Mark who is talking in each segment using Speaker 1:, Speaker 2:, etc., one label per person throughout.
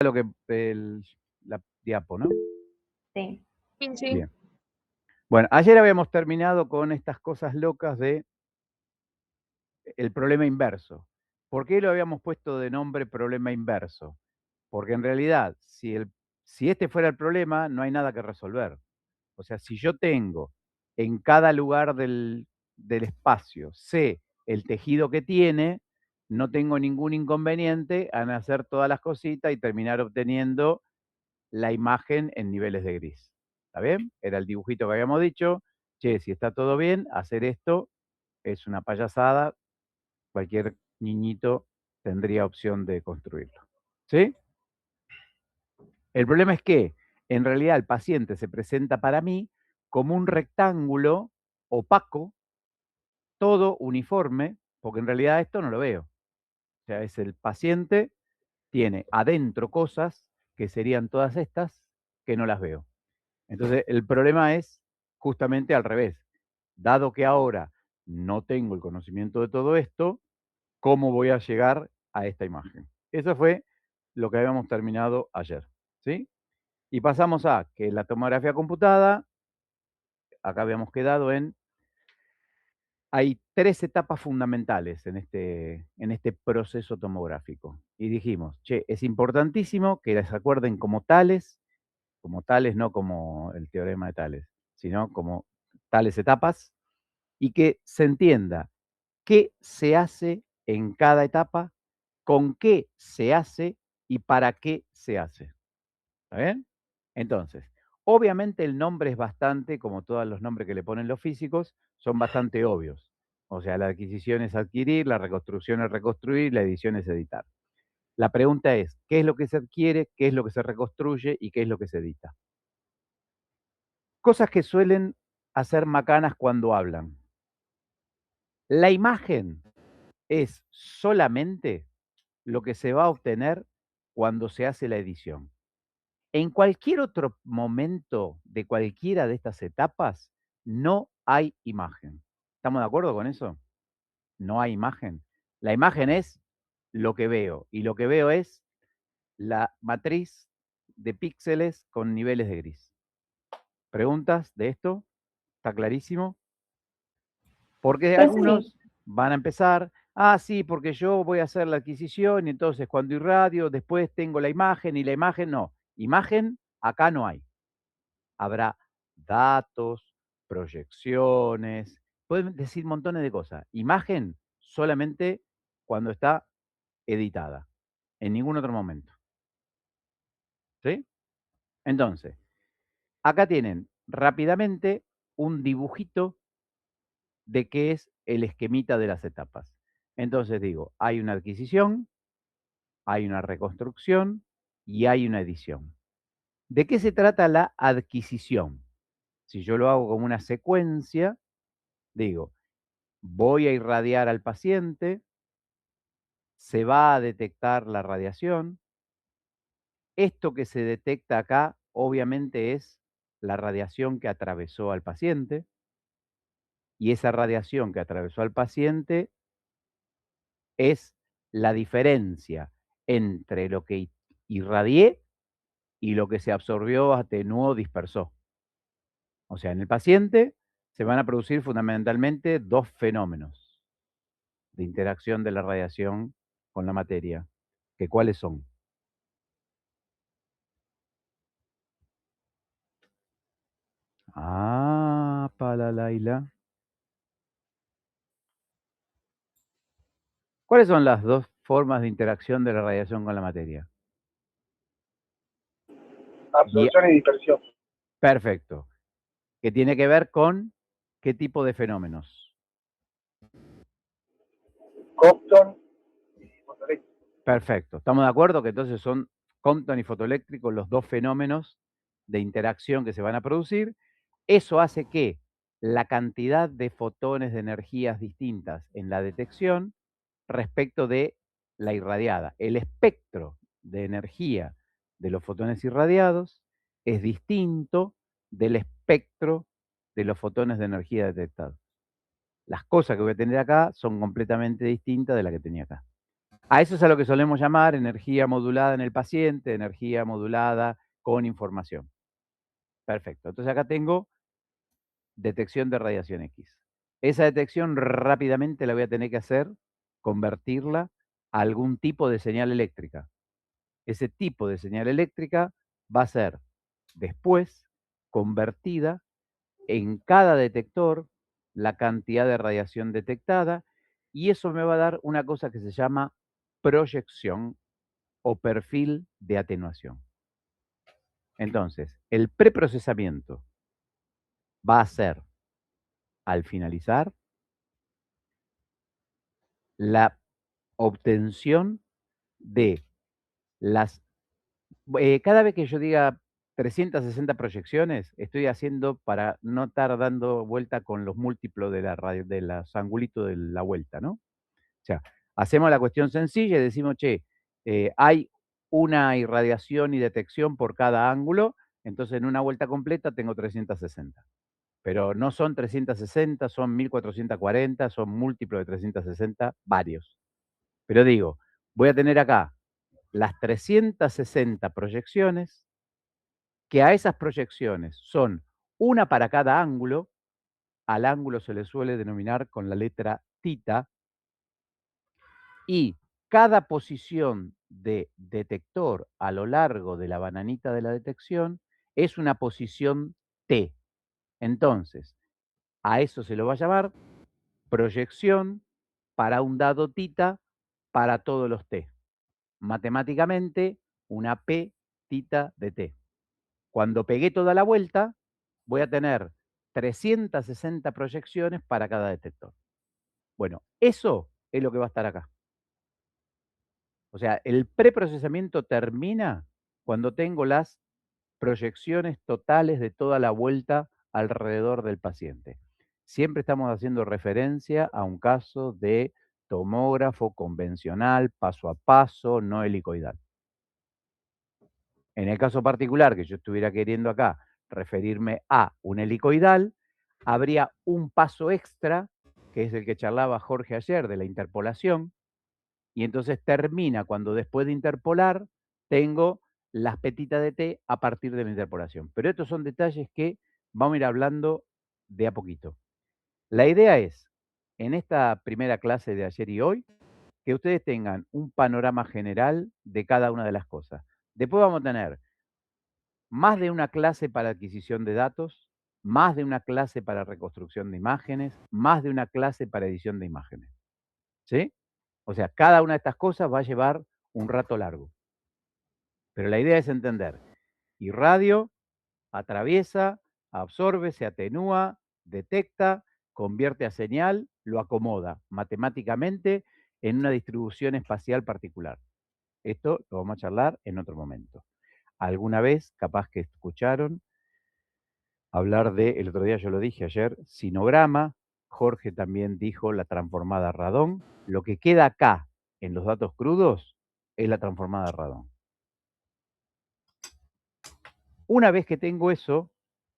Speaker 1: lo que la diapo, ¿no?
Speaker 2: Sí.
Speaker 3: Sí.
Speaker 1: Bien. Bueno, ayer habíamos terminado con estas cosas locas de el problema inverso. ¿Por qué lo habíamos puesto de nombre problema inverso? Porque en realidad, si este fuera el problema, no hay nada que resolver. O sea, si yo tengo en cada lugar del espacio, sé el tejido que tiene, no tengo ningún inconveniente en hacer todas las cositas y terminar obteniendo la imagen en niveles de gris. ¿Está bien? Era el dibujito que habíamos dicho. Che, si está todo bien, hacer esto es una payasada. Cualquier niñito tendría opción de construirlo. ¿Sí? El problema es que, en realidad, el paciente se presenta para mí como un rectángulo opaco, todo uniforme, porque en realidad esto no lo veo. O sea, es el paciente, tiene adentro cosas que serían todas estas, que no las veo. Entonces, el problema es justamente al revés. Dado que ahora no tengo el conocimiento de todo esto, ¿cómo voy a llegar a esta imagen? Eso fue lo que habíamos terminado ayer, ¿sí? Y pasamos a que la tomografía computada, acá habíamos quedado en, hay 3 etapas fundamentales en este proceso tomográfico. Y dijimos, che, es importantísimo que las acuerden como tales, no como el teorema de Tales, sino como tales etapas, y que se entienda qué se hace en cada etapa, con qué se hace y para qué se hace. ¿Está bien? Entonces, obviamente el nombre es bastante, como todos los nombres que le ponen los físicos, son bastante obvios. O sea, la adquisición es adquirir, la reconstrucción es reconstruir, la edición es editar. La pregunta es, ¿qué es lo que se adquiere, qué es lo que se reconstruye y qué es lo que se edita? Cosas que suelen hacer macanas cuando hablan. La imagen es solamente lo que se va a obtener cuando se hace la edición. En cualquier otro momento de cualquiera de estas etapas, no hay imagen. ¿Estamos de acuerdo con eso? No hay imagen. La imagen es lo que veo, y lo que veo es la matriz de píxeles con niveles de gris. ¿Preguntas de esto? ¿Está clarísimo? Porque
Speaker 2: Pues sí.
Speaker 1: algunos van a empezar, sí, porque yo voy a hacer la adquisición y entonces cuando irradio, después tengo la imagen y la imagen no. Imagen acá no hay. Habrá datos, proyecciones, pueden decir montones de cosas. Imagen solamente cuando está editada, en ningún otro momento. ¿Sí? Entonces, acá tienen rápidamente un dibujito de qué es el esquemita de las etapas. Entonces digo, hay una adquisición, hay una reconstrucción y hay una edición. ¿De qué se trata la adquisición? Si yo lo hago como una secuencia, digo, voy a irradiar al paciente, se va a detectar la radiación. Esto que se detecta acá, obviamente, es la radiación que atravesó al paciente, y esa radiación que atravesó al paciente es la diferencia entre lo que irradié y lo que se absorbió, atenuó, dispersó. O sea, en el paciente se van a producir fundamentalmente 2 fenómenos de interacción de la radiación con la materia. ¿Que cuáles son? Palalaila. ¿Cuáles son las 2 formas de interacción de la radiación con la materia?
Speaker 3: Absorción y dispersión.
Speaker 1: Perfecto. Que tiene que ver con qué tipo de fenómenos.
Speaker 3: Compton y fotoeléctrico.
Speaker 1: Perfecto. ¿Estamos de acuerdo que entonces son Compton y fotoeléctrico los 2 fenómenos de interacción que se van a producir? Eso hace que la cantidad de fotones de energías distintas en la detección respecto de la irradiada. El espectro de energía de los fotones irradiados es distinto del espectro de los fotones de energía detectados. Las cosas que voy a tener acá son completamente distintas de las que tenía acá. A eso es a lo que solemos llamar energía modulada en el paciente, energía modulada con información. Perfecto. Entonces acá tengo detección de radiación X. Esa detección rápidamente la voy a tener que hacer, convertirla a algún tipo de señal eléctrica. Ese tipo de señal eléctrica va a ser después convertida en cada detector la cantidad de radiación detectada y eso me va a dar una cosa que se llama proyección o perfil de atenuación. Entonces, el preprocesamiento va a ser, al finalizar, la obtención de las cada vez que yo diga 360 proyecciones, estoy haciendo para no estar dando vuelta con los múltiplos de la radio de los angulitos de la vuelta, ¿no? O sea, hacemos la cuestión sencilla y decimos: "Che, hay una irradiación y detección por cada ángulo, entonces en una vuelta completa tengo 360". Pero no son 360, son 1440, son múltiplos de 360, varios. Pero digo, voy a tener acá las 360 proyecciones, que a esas proyecciones son una para cada ángulo, al ángulo se le suele denominar con la letra tita, y cada posición de detector a lo largo de la bananita de la detección es una posición T. Entonces, a eso se lo va a llamar proyección para un dado tita para todos los T. Matemáticamente, una P tita de T. Cuando pegué toda la vuelta, voy a tener 360 proyecciones para cada detector. Bueno, eso es lo que va a estar acá. O sea, el preprocesamiento termina cuando tengo las proyecciones totales de toda la vuelta alrededor del paciente. Siempre estamos haciendo referencia a un caso de tomógrafo convencional, paso a paso, no helicoidal. En el caso particular que yo estuviera queriendo acá referirme a un helicoidal, habría un paso extra, que es el que charlaba Jorge ayer de la interpolación, y entonces termina cuando después de interpolar tengo las petitas de T a partir de la interpolación. Pero estos son detalles que vamos a ir hablando de a poquito. La idea es, en esta primera clase de ayer y hoy, que ustedes tengan un panorama general de cada una de las cosas. Después vamos a tener más de una clase para adquisición de datos, más de una clase para reconstrucción de imágenes, más de una clase para edición de imágenes, ¿sí? O sea, cada una de estas cosas va a llevar un rato largo. Pero la idea es entender, irradio, atraviesa, absorbe, se atenúa, detecta, convierte a señal, lo acomoda matemáticamente en una distribución espacial particular. Esto lo vamos a charlar en otro momento. Alguna vez, capaz que escucharon hablar de, el otro día yo lo dije ayer, sinograma, Jorge también dijo la transformada radón. Lo que queda acá en los datos crudos es la transformada radón. Una vez que tengo eso,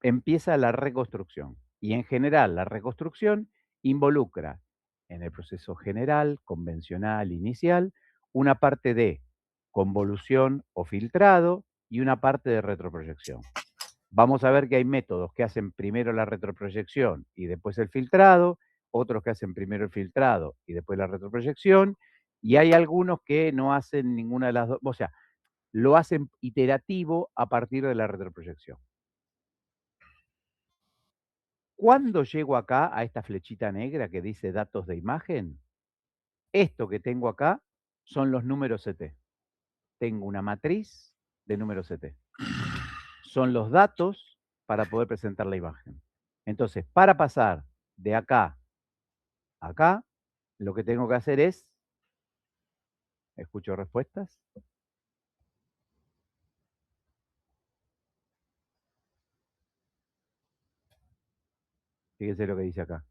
Speaker 1: empieza la reconstrucción. Y en general, la reconstrucción involucra en el proceso general, convencional, inicial, una parte de convolución o filtrado y una parte de retroproyección. Vamos a ver que hay métodos que hacen primero la retroproyección y después el filtrado, otros que hacen primero el filtrado y después la retroproyección, y hay algunos que no hacen ninguna de las dos, o sea, lo hacen iterativo a partir de la retroproyección. ¿Cuándo llego acá a esta flechita negra que dice datos de imagen? Esto que tengo acá son los números CT. Tengo una matriz de números CT. Son los datos para poder presentar la imagen. Entonces, para pasar de acá a acá, lo que tengo que hacer es, escucho respuestas. Fíjense lo que dice acá.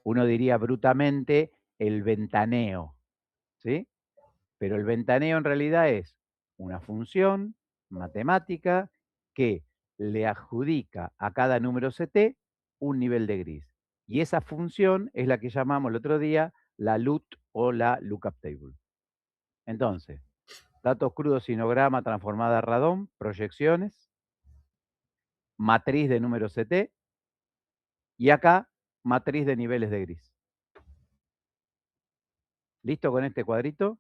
Speaker 1: Uno diría brutamente el ventaneo, ¿sí? Pero el ventaneo en realidad es una función matemática que le adjudica a cada número CT un nivel de gris. Y esa función es la que llamamos el otro día la LUT o la Lookup Table. Entonces, datos crudos, sinograma, transformada a radón, proyecciones, matriz de números CT, y acá, matriz de niveles de gris. ¿Listo con este cuadrito?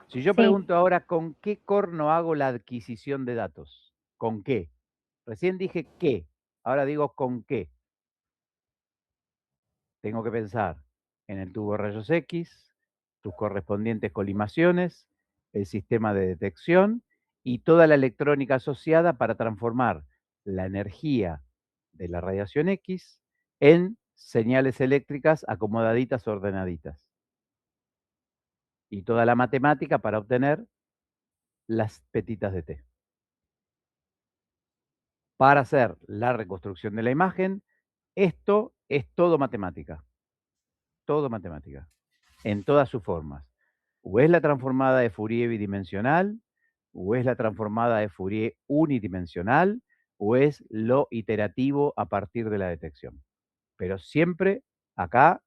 Speaker 1: Si yo
Speaker 2: Sí.
Speaker 1: pregunto ahora, ¿con qué corno hago la adquisición de datos? ¿Con qué? Recién dije qué, ahora digo con qué. Tengo que pensar en el tubo de rayos X, sus correspondientes colimaciones, el sistema de detección y toda la electrónica asociada para transformar la energía de la radiación X en señales eléctricas acomodaditas, ordenaditas. Y toda la matemática para obtener las petitas de T. Para hacer la reconstrucción de la imagen, esto es todo matemática. Todo matemática. En todas sus formas. O es la transformada de Fourier bidimensional, o es la transformada de Fourier unidimensional, o es lo iterativo a partir de la detección. Pero siempre acá,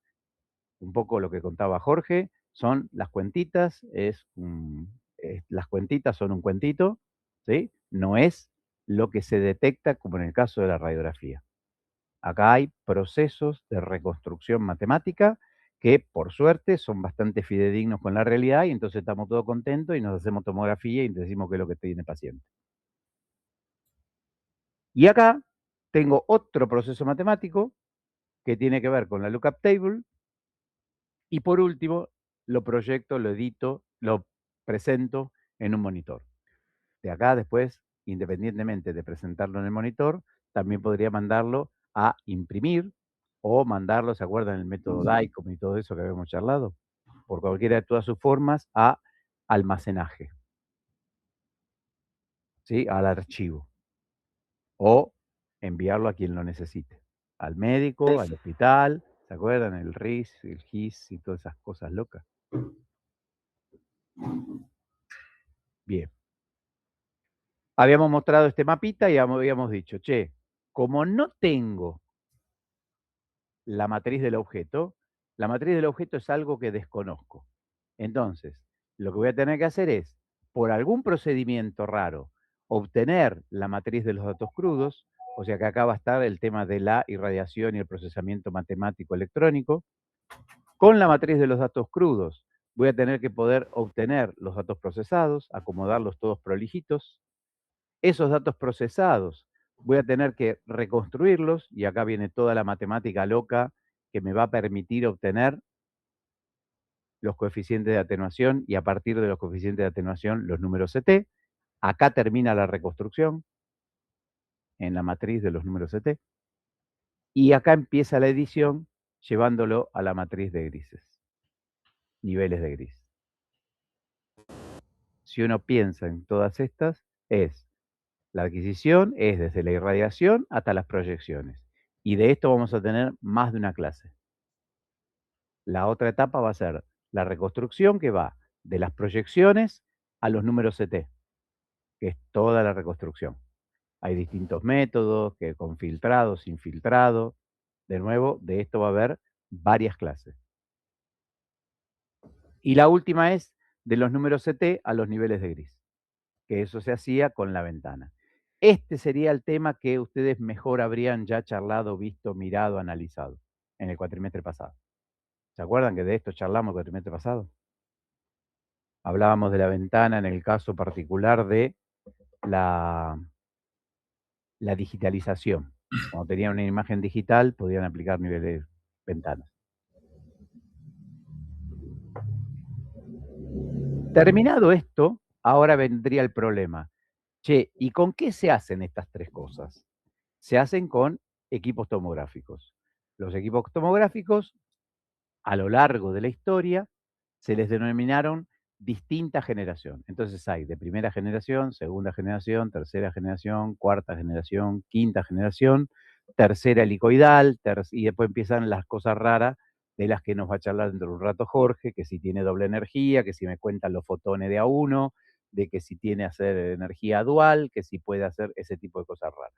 Speaker 1: un poco lo que contaba Jorge, son las cuentitas, las cuentitas son un cuentito, ¿sí? No es lo que se detecta como en el caso de la radiografía. Acá hay procesos de reconstrucción matemática que, por suerte, son bastante fidedignos con la realidad y entonces estamos todos contentos y nos hacemos tomografía y decimos qué es lo que tiene el paciente. Y acá tengo otro proceso matemático que tiene que ver con la lookup table y por último lo proyecto, lo edito, lo presento en un monitor. De acá después, independientemente de presentarlo en el monitor, también podría mandarlo a imprimir o mandarlo, ¿se acuerdan el método DICOM y todo eso que habíamos charlado? Por cualquiera de todas sus formas, a almacenaje, ¿sí? Al archivo. O enviarlo a quien lo necesite. Al médico, al hospital, ¿se acuerdan? El RIS, el GIS y todas esas cosas locas. Bien. Habíamos mostrado este mapita y habíamos dicho, che, como no tengo la matriz del objeto es algo que desconozco. Entonces, lo que voy a tener que hacer es, por algún procedimiento raro, obtener la matriz de los datos crudos, o sea que acá va a estar el tema de la irradiación y el procesamiento matemático electrónico. Con la matriz de los datos crudos voy a tener que poder obtener los datos procesados, acomodarlos todos prolijitos. Esos datos procesados voy a tener que reconstruirlos, y acá viene toda la matemática loca que me va a permitir obtener los coeficientes de atenuación y a partir de los coeficientes de atenuación los números CT. Acá termina la reconstrucción en la matriz de los números CT. Y acá empieza la edición llevándolo a la matriz de grises, niveles de gris. Si uno piensa en todas estas, la adquisición es desde la irradiación hasta las proyecciones. Y de esto vamos a tener más de una clase. La otra etapa va a ser la reconstrucción que va de las proyecciones a los números CT, que es toda la reconstrucción. Hay distintos métodos, que con filtrado, sin filtrado. De nuevo, de esto va a haber varias clases. Y la última es de los números CT a los niveles de gris, que eso se hacía con la ventana. Este sería el tema que ustedes mejor habrían ya charlado, visto, mirado, analizado en el cuatrimestre pasado. ¿Se acuerdan que de esto charlamos el cuatrimestre pasado? Hablábamos de la ventana en el caso particular de la digitalización. Cuando tenían una imagen digital, podían aplicar niveles de ventanas. Terminado esto, ahora vendría el problema. Che, ¿y con qué se hacen estas tres cosas? Se hacen con equipos tomográficos. Los equipos tomográficos, a lo largo de la historia, se les denominaron distinta generación. Entonces hay de primera generación, segunda generación, tercera generación, cuarta generación, quinta generación, tercera helicoidal, y después empiezan las cosas raras de las que nos va a charlar dentro de un rato Jorge, que si tiene doble energía, que si me cuentan los fotones de A1, de que si tiene hacer energía dual, que si puede hacer ese tipo de cosas raras.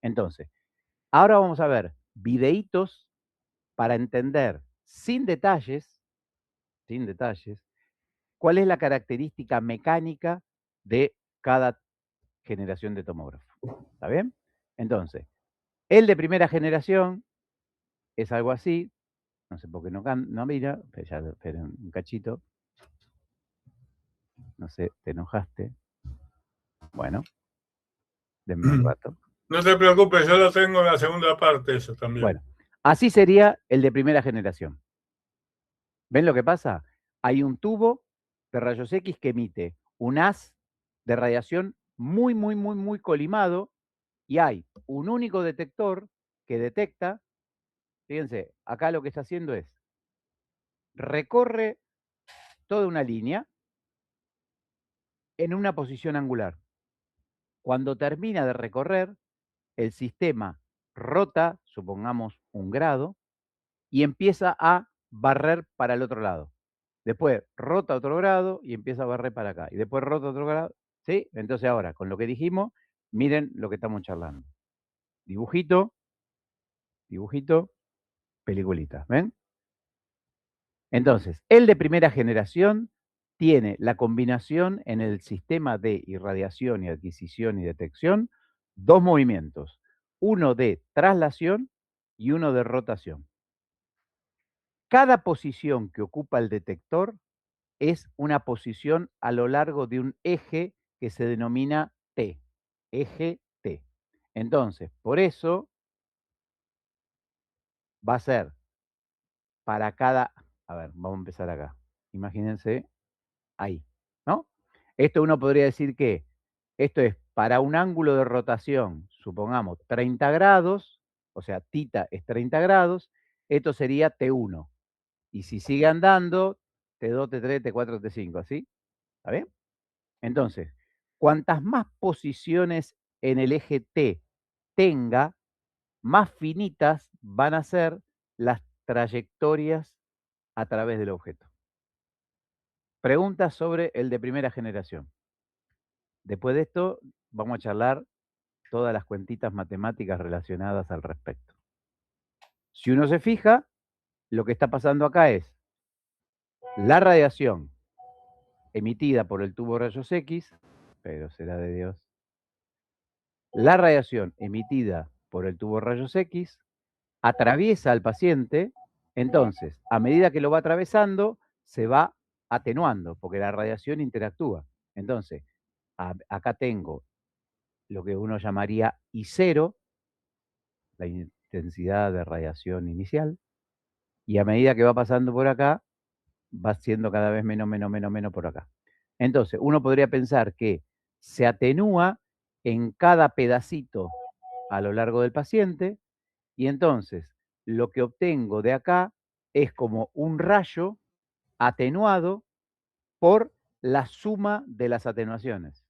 Speaker 1: Entonces, Ahora vamos a ver videitos para entender sin detalles, cuál es la característica mecánica de cada generación de tomógrafo. ¿Está bien? Entonces, el de primera generación es algo así. No sé por qué no mira. Espera un cachito. No sé, te enojaste. Bueno, denme un rato.
Speaker 2: No te preocupes, yo lo tengo en la segunda parte, eso también.
Speaker 1: Bueno, así sería el de primera generación. ¿Ven lo que pasa? Hay un tubo de rayos X que emite un haz de radiación muy colimado y hay un único detector que detecta, fíjense, acá lo que está haciendo es, recorre toda una línea en una posición angular. Cuando termina de recorrer, el sistema rota, supongamos 1 grado, y empieza a barrer para el otro lado. Después rota otro grado y empieza a barrer para acá. Y después rota otro grado. ¿Sí? Entonces ahora, con lo que dijimos, miren lo que estamos charlando. Dibujito, dibujito, peliculita. ¿Ven? Entonces, el de primera generación tiene la combinación en el sistema de irradiación y adquisición y detección, 2 movimientos. Uno de traslación y uno de rotación. Cada posición que ocupa el detector es una posición a lo largo de un eje que se denomina T, eje T. Entonces, por eso va a ser para cada, a ver, vamos a empezar acá. Imagínense ahí, ¿no? Esto uno podría decir que esto es para un ángulo de rotación, supongamos 30 grados, o sea, tita es 30 grados, esto sería T1. Y si sigue andando, T2, T3, T4, T5, ¿así? ¿Está bien? Entonces, cuantas más posiciones en el eje T tenga, más finitas van a ser las trayectorias a través del objeto. Preguntas sobre el de primera generación. Después de esto, vamos a charlar todas las cuentitas matemáticas relacionadas al respecto. Si uno se fija, lo que está pasando acá es la radiación emitida por el tubo rayos X, pero será de Dios. La radiación emitida por el tubo rayos X atraviesa al paciente, entonces, a medida que lo va atravesando, se va atenuando, porque la radiación interactúa. Entonces, acá tengo lo que uno llamaría I0, la intensidad de radiación inicial, y a medida que va pasando por acá, va siendo cada vez menos por acá. Entonces, uno podría pensar que se atenúa en cada pedacito a lo largo del paciente, y entonces lo que obtengo de acá es como un rayo atenuado por la suma de las atenuaciones.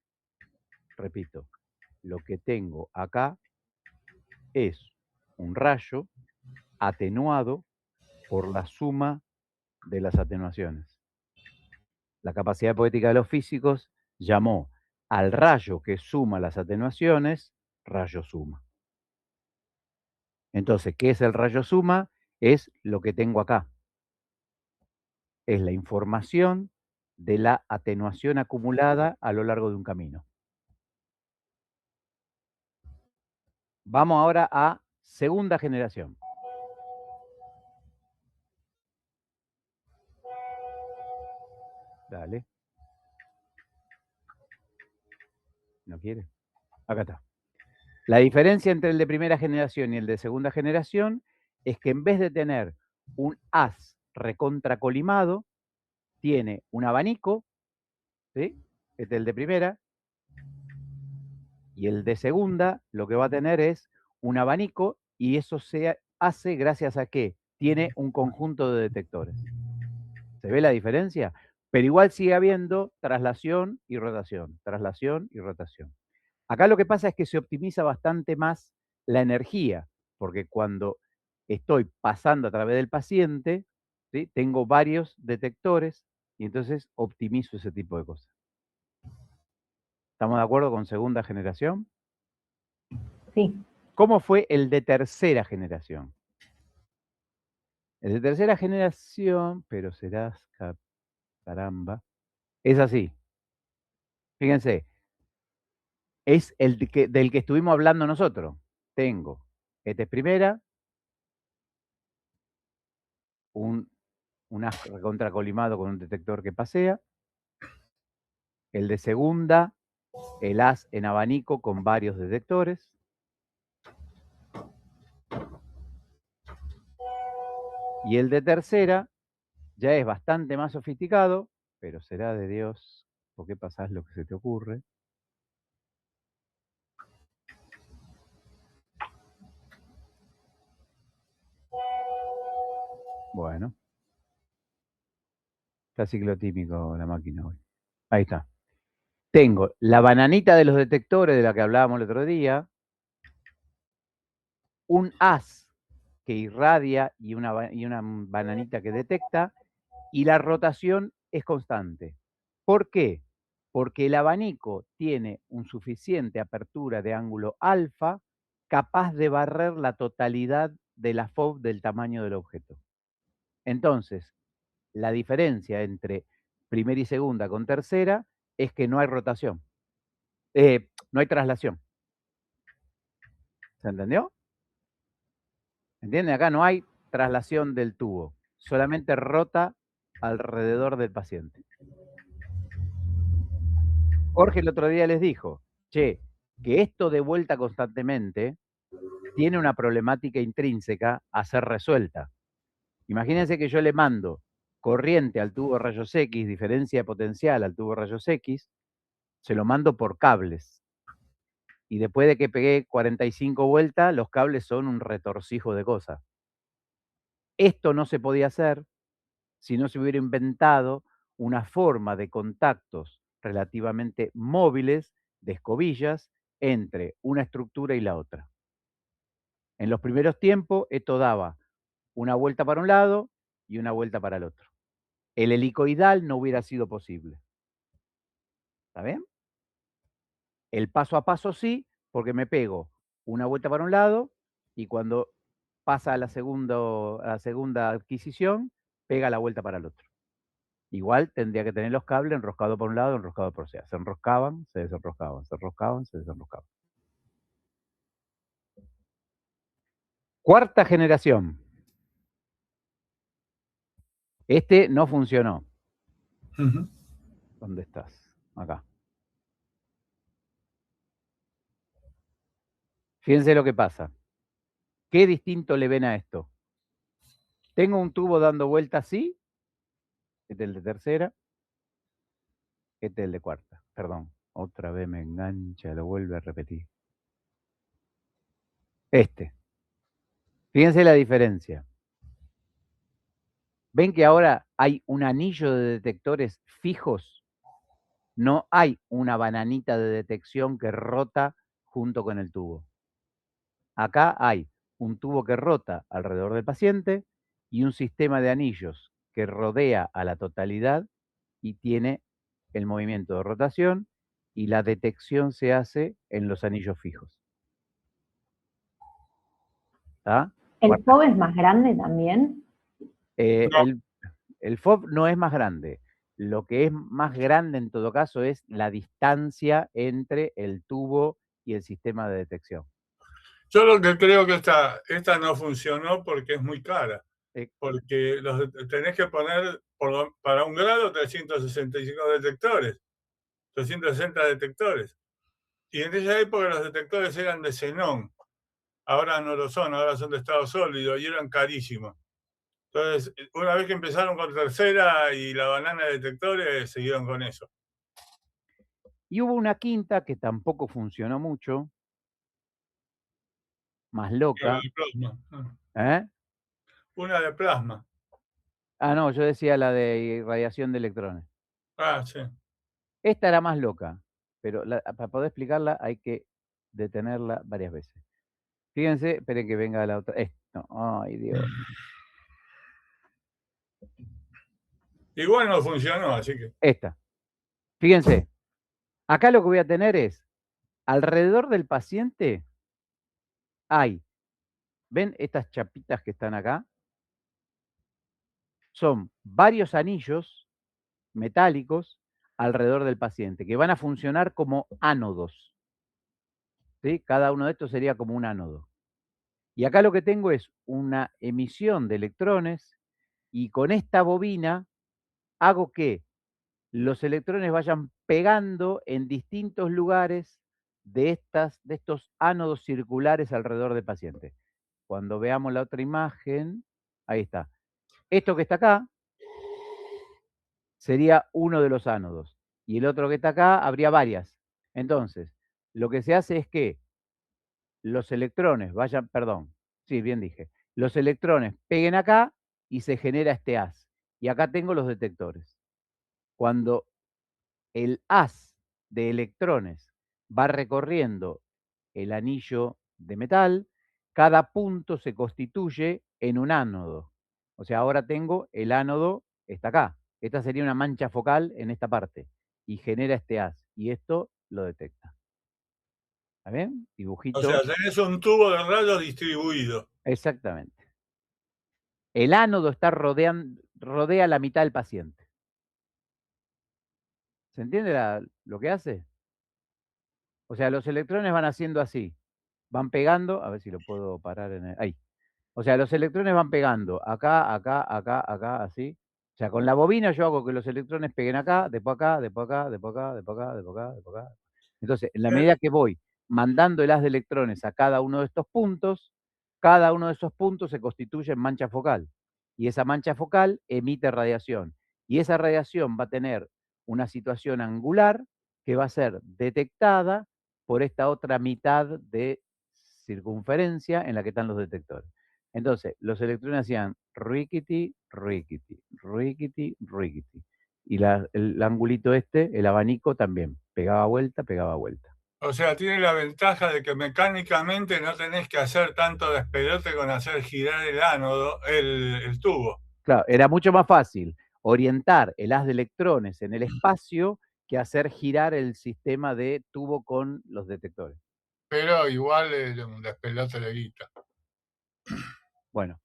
Speaker 1: Repito, lo que tengo acá es un rayo atenuado por la suma de las atenuaciones. La capacidad poética de los físicos llamó al rayo que suma las atenuaciones rayo suma. Entonces, ¿qué es el rayo suma? Es lo que tengo acá. Es la información de la atenuación acumulada a lo largo de un camino. Vamos ahora a segunda generación. Dale. ¿No quiere? Acá está. La diferencia entre el de primera generación y el de segunda generación es que en vez de tener un haz recontracolimado, tiene un abanico, ¿sí? Este es el de primera, y el de segunda lo que va a tener es un abanico, y eso se hace gracias a que tiene un conjunto de detectores. ¿Se ve la diferencia? Pero igual sigue habiendo traslación y rotación, traslación y rotación. Acá lo que pasa es que se optimiza bastante más la energía, porque cuando estoy pasando a través del paciente, ¿sí? Tengo varios detectores y entonces optimizo ese tipo de cosas. ¿Estamos de acuerdo con segunda generación?
Speaker 4: Sí.
Speaker 1: ¿Cómo fue el de tercera generación? El de tercera generación, pero serás caramba, es así. Fíjense, es el del que estuvimos hablando nosotros. Tengo, este es primera, un as recontracolimado con un detector que pasea. El de segunda, el as en abanico con varios detectores. Y el de tercera ya es bastante más sofisticado, pero será de Dios, ¿por qué pasás lo que se te ocurre? Bueno. Está ciclotímico la máquina hoy. Ahí está. Tengo la bananita de los detectores de la que hablábamos el otro día, un haz que irradia y una bananita que detecta, y la rotación es constante. ¿Por qué? Porque el abanico tiene un suficiente apertura de ángulo alfa capaz de barrer la totalidad de la FOV del tamaño del objeto. Entonces, la diferencia entre primera y segunda con tercera es que no hay rotación. No hay traslación. ¿Se entendió? ¿Entienden? Acá no hay traslación del tubo. Solamente rota alrededor del paciente. Jorge el otro día les dijo, che, que esto de vuelta constantemente tiene una problemática intrínseca a ser resuelta. Imagínense que yo le mando corriente al tubo de rayos X, diferencia de potencial al tubo de rayos X, se lo mando por cables. Y después de que pegué 45 vueltas, los cables son un retorcijo de cosas. Esto no se podía hacer si no se hubiera inventado una forma de contactos relativamente móviles, de escobillas, entre una estructura y la otra. En los primeros tiempos, esto daba una vuelta para un lado y una vuelta para el otro. El helicoidal no hubiera sido posible. ¿Está bien? El paso a paso sí, porque me pego una vuelta para un lado y cuando pasa a la segunda adquisición, pega la vuelta para el otro. Igual tendría que tener los cables enroscados por un lado, enroscados por otro. Se enroscaban, se desenroscaban, se enroscaban, se desenroscaban. Cuarta generación. Este no funcionó. ¿Dónde estás? Acá. Fíjense lo que pasa. ¿Qué distinto le ven a esto? Tengo un tubo dando vuelta así. Este es el de tercera. Este es el de cuarta. Perdón. Otra vez me engancha, lo vuelve a repetir. Este. Fíjense la diferencia. ¿Ven que ahora hay un anillo de detectores fijos? No hay una bananita de detección que rota junto con el tubo. Acá hay un tubo que rota alrededor del paciente y un sistema de anillos que rodea a la totalidad y tiene el movimiento de rotación y la detección se hace en los anillos fijos. ¿Está?
Speaker 4: ¿El FOB es más grande también?
Speaker 2: No.
Speaker 1: El FOB no es más grande. Lo que es más grande en todo caso es la distancia entre el tubo y el sistema de detección.
Speaker 2: Yo lo que creo que esta no funcionó porque es muy cara. Porque tenés que poner para un grado 365 detectores, 360 detectores. Y en esa época los detectores eran de xenón. Ahora no lo son, ahora son de estado sólido y eran carísimos. Entonces, una vez que empezaron con tercera y la banana de detectores, siguieron con eso.
Speaker 1: Y hubo una quinta que tampoco funcionó mucho, más loca.
Speaker 2: Una de plasma.
Speaker 1: ¿Eh?
Speaker 2: Una de plasma.
Speaker 1: Ah, no, yo decía la de irradiación de electrones.
Speaker 2: Ah, sí.
Speaker 1: Esta era más loca, pero para poder explicarla hay que detenerla varias veces. Fíjense, esperen que venga la otra. Esto, ay Dios.
Speaker 2: Igual no funcionó, así que.
Speaker 1: Esta. Fíjense, acá lo que voy a tener es, alrededor del paciente, ¿ven estas chapitas que están acá? Son varios anillos metálicos alrededor del paciente que van a funcionar como ánodos. ¿Sí? Cada uno de estos sería como un ánodo. Y acá lo que tengo es una emisión de electrones y con esta bobina hago que los electrones vayan pegando en distintos lugares de estos ánodos circulares alrededor del paciente. Cuando veamos la otra imagen, ahí está. Esto que está acá sería uno de los ánodos y el otro que está acá habría varias. Entonces, lo que se hace es que los electrones vayan, perdón, sí, bien dije, los electrones peguen acá y se genera este haz. Y acá tengo los detectores. Cuando el haz de electrones va recorriendo el anillo de metal, cada punto se constituye en un ánodo. O sea, ahora tengo el ánodo, está acá. Esta sería una mancha focal en esta parte y genera este haz. Y esto lo detecta. ¿Está bien? Dibujito.
Speaker 2: O sea, tenés un tubo de rayos distribuido.
Speaker 1: Exactamente. El ánodo está rodea la mitad del paciente. ¿Se entiende lo que hace? O sea, los electrones van haciendo así. Van pegando, a ver si lo puedo parar ahí. O sea, los electrones van pegando acá, acá, acá, acá, así. O sea, con la bobina yo hago que los electrones peguen acá, después acá, después acá, después acá, después acá, después acá, después acá. Entonces, en la medida que voy mandando el haz de electrones a cada uno de estos puntos, cada uno de esos puntos se constituye en mancha focal. Y esa mancha focal emite radiación. Y esa radiación va a tener una situación angular que va a ser detectada por esta otra mitad de circunferencia en la que están los detectores. Entonces, los electrones hacían riquiti, riquiti, riquiti, riquiti. Y el angulito el abanico también, pegaba vuelta, pegaba vuelta.
Speaker 2: O sea, tiene la ventaja de que mecánicamente no tenés que hacer tanto despelote con hacer girar el ánodo, el tubo.
Speaker 1: Claro, era mucho más fácil orientar el haz de electrones en el espacio que hacer girar el sistema de tubo con los detectores.
Speaker 2: Pero igual un despelote de guita.
Speaker 1: Bueno,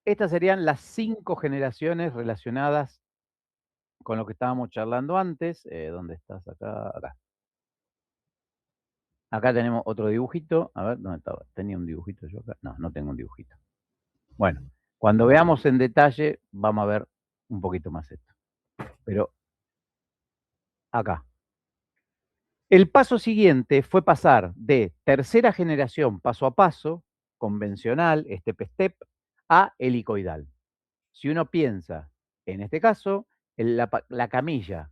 Speaker 1: estas serían las 5 generaciones relacionadas con lo que estábamos charlando antes. ¿Dónde estás? Acá, acá. Acá tenemos otro dibujito. A ver, ¿dónde estaba? ¿Tenía un dibujito yo acá? No, no tengo un dibujito. Bueno, cuando veamos en detalle, vamos a ver un poquito más esto. Pero acá. El paso siguiente fue pasar de tercera generación paso a paso, convencional, step, a helicoidal. Si uno piensa, en este caso, la camilla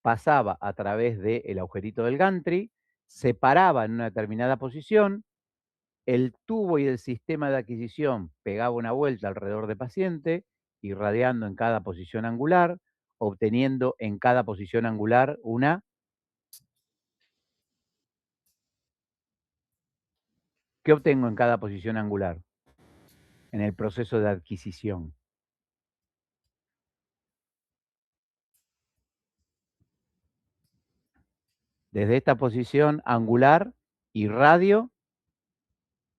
Speaker 1: pasaba a través del agujerito del gantry, se paraba en una determinada posición, el tubo y el sistema de adquisición pegaba una vuelta alrededor del paciente, irradiando en cada posición angular, obteniendo en cada posición angular una... ¿Qué obtengo en cada posición angular? En el proceso de adquisición. Desde esta posición angular, irradio,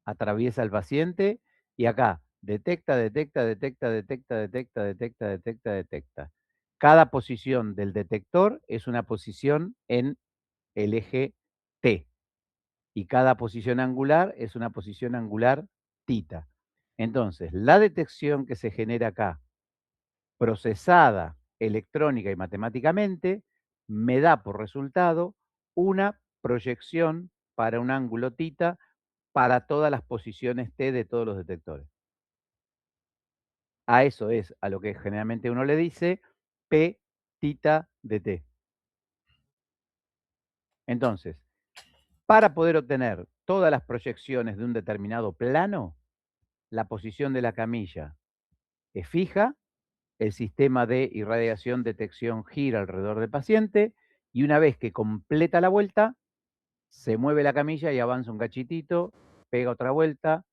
Speaker 1: atraviesa al paciente y acá detecta, detecta, detecta, detecta, detecta, detecta, detecta, detecta. Cada posición del detector es una posición en el eje T y cada posición angular es una posición angular tita. Entonces, la detección que se genera acá, procesada electrónica y matemáticamente, me da por resultado una proyección para un ángulo tita para todas las posiciones T de todos los detectores. A eso es a lo que generalmente uno le dice P tita de T. Entonces, para poder obtener todas las proyecciones de un determinado plano, la posición de la camilla es fija, el sistema de irradiación detección gira alrededor del paciente y una vez que completa la vuelta, se mueve la camilla y avanza un cachitito, pega otra vuelta,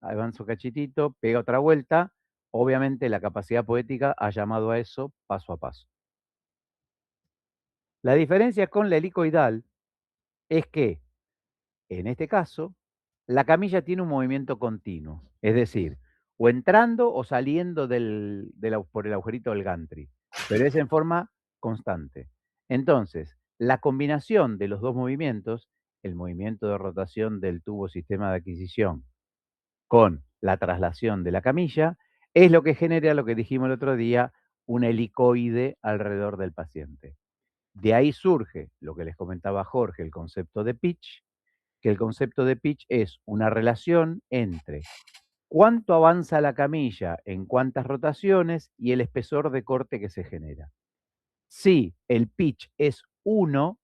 Speaker 1: avanza un cachitito, pega otra vuelta. Obviamente la capacidad poética ha llamado a eso paso a paso. La diferencia con la helicoidal es que, en este caso, la camilla tiene un movimiento continuo, es decir, o entrando o saliendo por el agujerito del gantry, pero es en forma constante. Entonces, la combinación de los dos movimientos, el movimiento de rotación del tubo sistema de adquisición con la traslación de la camilla, es lo que genera lo que dijimos el otro día, un helicoide alrededor del paciente. De ahí surge lo que les comentaba Jorge, el concepto de pitch, que el concepto de pitch es una relación entre cuánto avanza la camilla en cuántas rotaciones y el espesor de corte que se genera. Si el pitch es 1,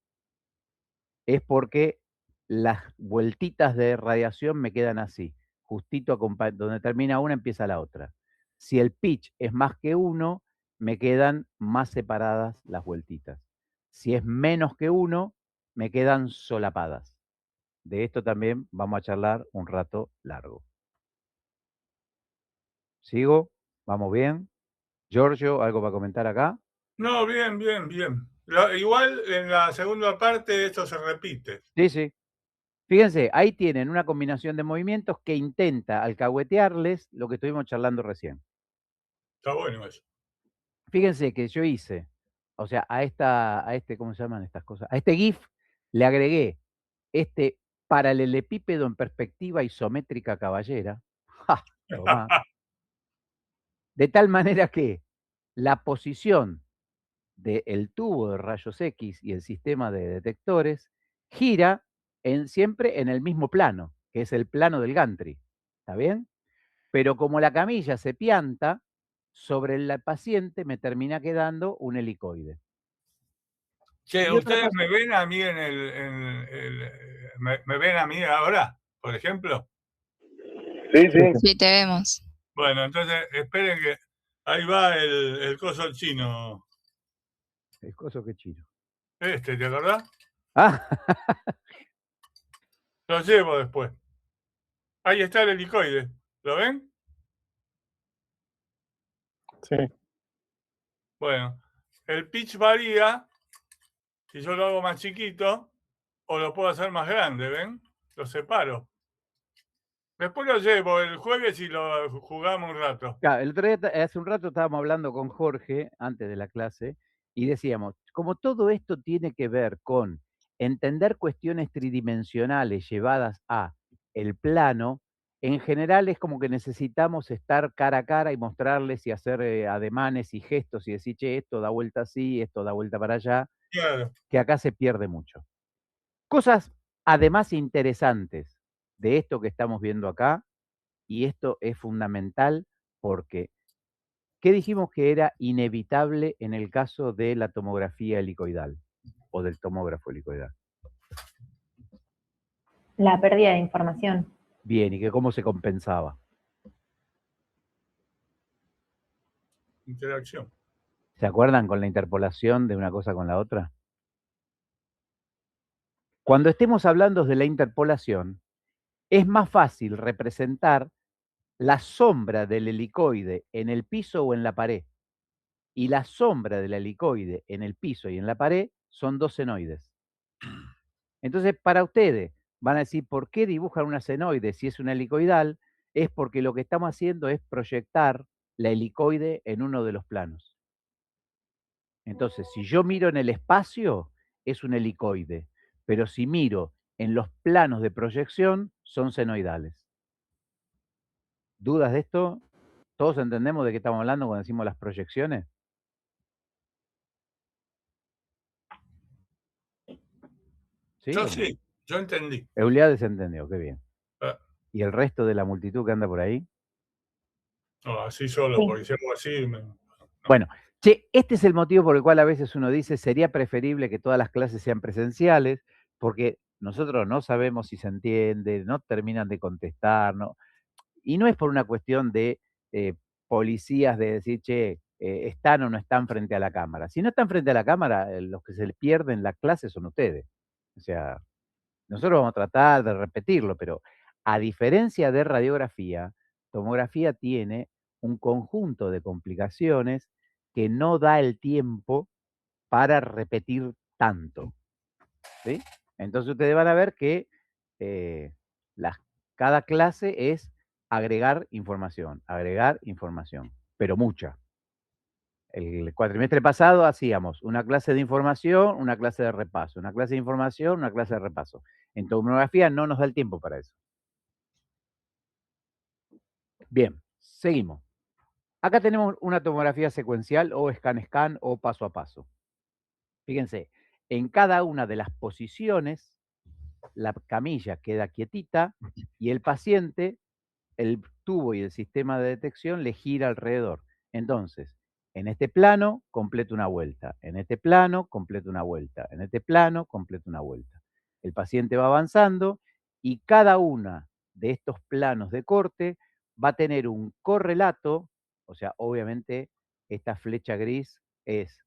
Speaker 1: es porque las vueltitas de radiación me quedan así, justito donde termina una empieza la otra. Si el pitch es más que 1, me quedan más separadas las vueltitas. Si es menos que 1, me quedan solapadas. De esto también vamos a charlar un rato largo. ¿Sigo? ¿Vamos bien? Giorgio, ¿algo para comentar acá?
Speaker 2: No, bien, bien, bien. Igual en la segunda parte esto se repite.
Speaker 1: Sí, sí. Fíjense, ahí tienen una combinación de movimientos que intenta alcahuetearles lo que estuvimos charlando recién.
Speaker 2: Está bueno eso.
Speaker 1: Fíjense que yo hice, o sea, ¿cómo se llaman estas cosas? A este GIF le agregué este paralelepípedo en perspectiva isométrica caballera. ¡Ja! Tomá. De tal manera que la posición del tubo de rayos X y el sistema de detectores gira siempre en el mismo plano, que es el plano del gantry. ¿Está bien? Pero como la camilla se pianta, sobre el paciente me termina quedando un helicoide.
Speaker 2: Che,
Speaker 1: Y otra
Speaker 2: ¿ustedes
Speaker 1: cosa,
Speaker 2: me ven a mí me ven a mí ahora, por ejemplo?
Speaker 3: Sí, sí.
Speaker 5: Sí, te vemos.
Speaker 2: Bueno, entonces esperen que ahí va el coso chino.
Speaker 1: el coso que chino.
Speaker 2: ¿Te acordás?
Speaker 1: Ah,
Speaker 2: Lo llevo después. Ahí está el helicoide. ¿Lo ven?
Speaker 3: Sí.
Speaker 2: Bueno, el pitch varía si yo lo hago más chiquito o lo puedo hacer más grande, ¿ven? Lo separo. Después lo llevo el jueves y lo jugamos un rato.
Speaker 1: claro, el otro día, hace un rato estábamos hablando con Jorge, antes de la clase, y decíamos, como todo esto tiene que ver con entender cuestiones tridimensionales llevadas a el plano, en general es como que necesitamos estar cara a cara y mostrarles y hacer ademanes y gestos y decir, che, esto da vuelta así, esto da vuelta para allá,
Speaker 2: Claro.
Speaker 1: que acá se pierde mucho. Cosas además interesantes de esto que estamos viendo acá, y esto es fundamental porque, ¿qué dijimos que era inevitable en el caso de la tomografía helicoidal o del tomógrafo helicoidal?
Speaker 4: La pérdida de información.
Speaker 1: Bien, ¿y que cómo se compensaba?
Speaker 2: Interacción.
Speaker 1: ¿Se acuerdan con la interpolación de una cosa con la otra? Cuando estemos hablando de la interpolación, es más fácil representar la sombra del helicoide en el piso o en la pared. Y la sombra del helicoide en el piso y en la pared son dos senoides. Entonces, para ustedes, van a decir, ¿por qué dibujan una senoide si es una helicoidal? Es porque lo que estamos haciendo es proyectar la helicoide en uno de los planos. Entonces, si yo miro en el espacio, es un helicoide, pero si miro en los planos de proyección, son senoidales. ¿Dudas de esto? ¿Todos entendemos de qué estamos hablando cuando decimos las proyecciones? ¿Sí?
Speaker 2: Yo sí, yo entendí.
Speaker 1: Euliades entendió, qué bien.
Speaker 2: Ah,
Speaker 1: ¿Y el resto de la multitud que anda por ahí?
Speaker 2: no, así solo,
Speaker 4: Sí.
Speaker 2: porque si hago así.
Speaker 1: Bueno, che, este es el motivo por el cual a veces uno dice, sería preferible que todas las clases sean presenciales, porque nosotros no sabemos si se entiende, no terminan de contestar, ¿no? Y no es por una cuestión de policías de decir, che, están o no están frente a la cámara. Si no están frente a la cámara, los que se les pierden la clase son ustedes. O sea, nosotros vamos a tratar de repetirlo, pero a diferencia de radiografía, tomografía tiene un conjunto de complicaciones que no da el tiempo para repetir tanto. ¿Sí? Entonces ustedes van a ver que las cada clase es agregar información, pero mucha. El cuatrimestre pasado hacíamos una clase de información, una clase de repaso, una clase de información, una clase de repaso. En tomografía no nos da el tiempo para eso. Bien, seguimos. Acá tenemos una tomografía secuencial o scan-scan o paso a paso. Fíjense, en cada una de las posiciones, la camilla queda quietita y el paciente, el tubo y el sistema de detección le gira alrededor. Entonces, en este plano, completa una vuelta. En este plano, completa una vuelta. En este plano, completa una vuelta. El paciente va avanzando y cada una de estos planos de corte va a tener un correlato, o sea, obviamente esta flecha gris es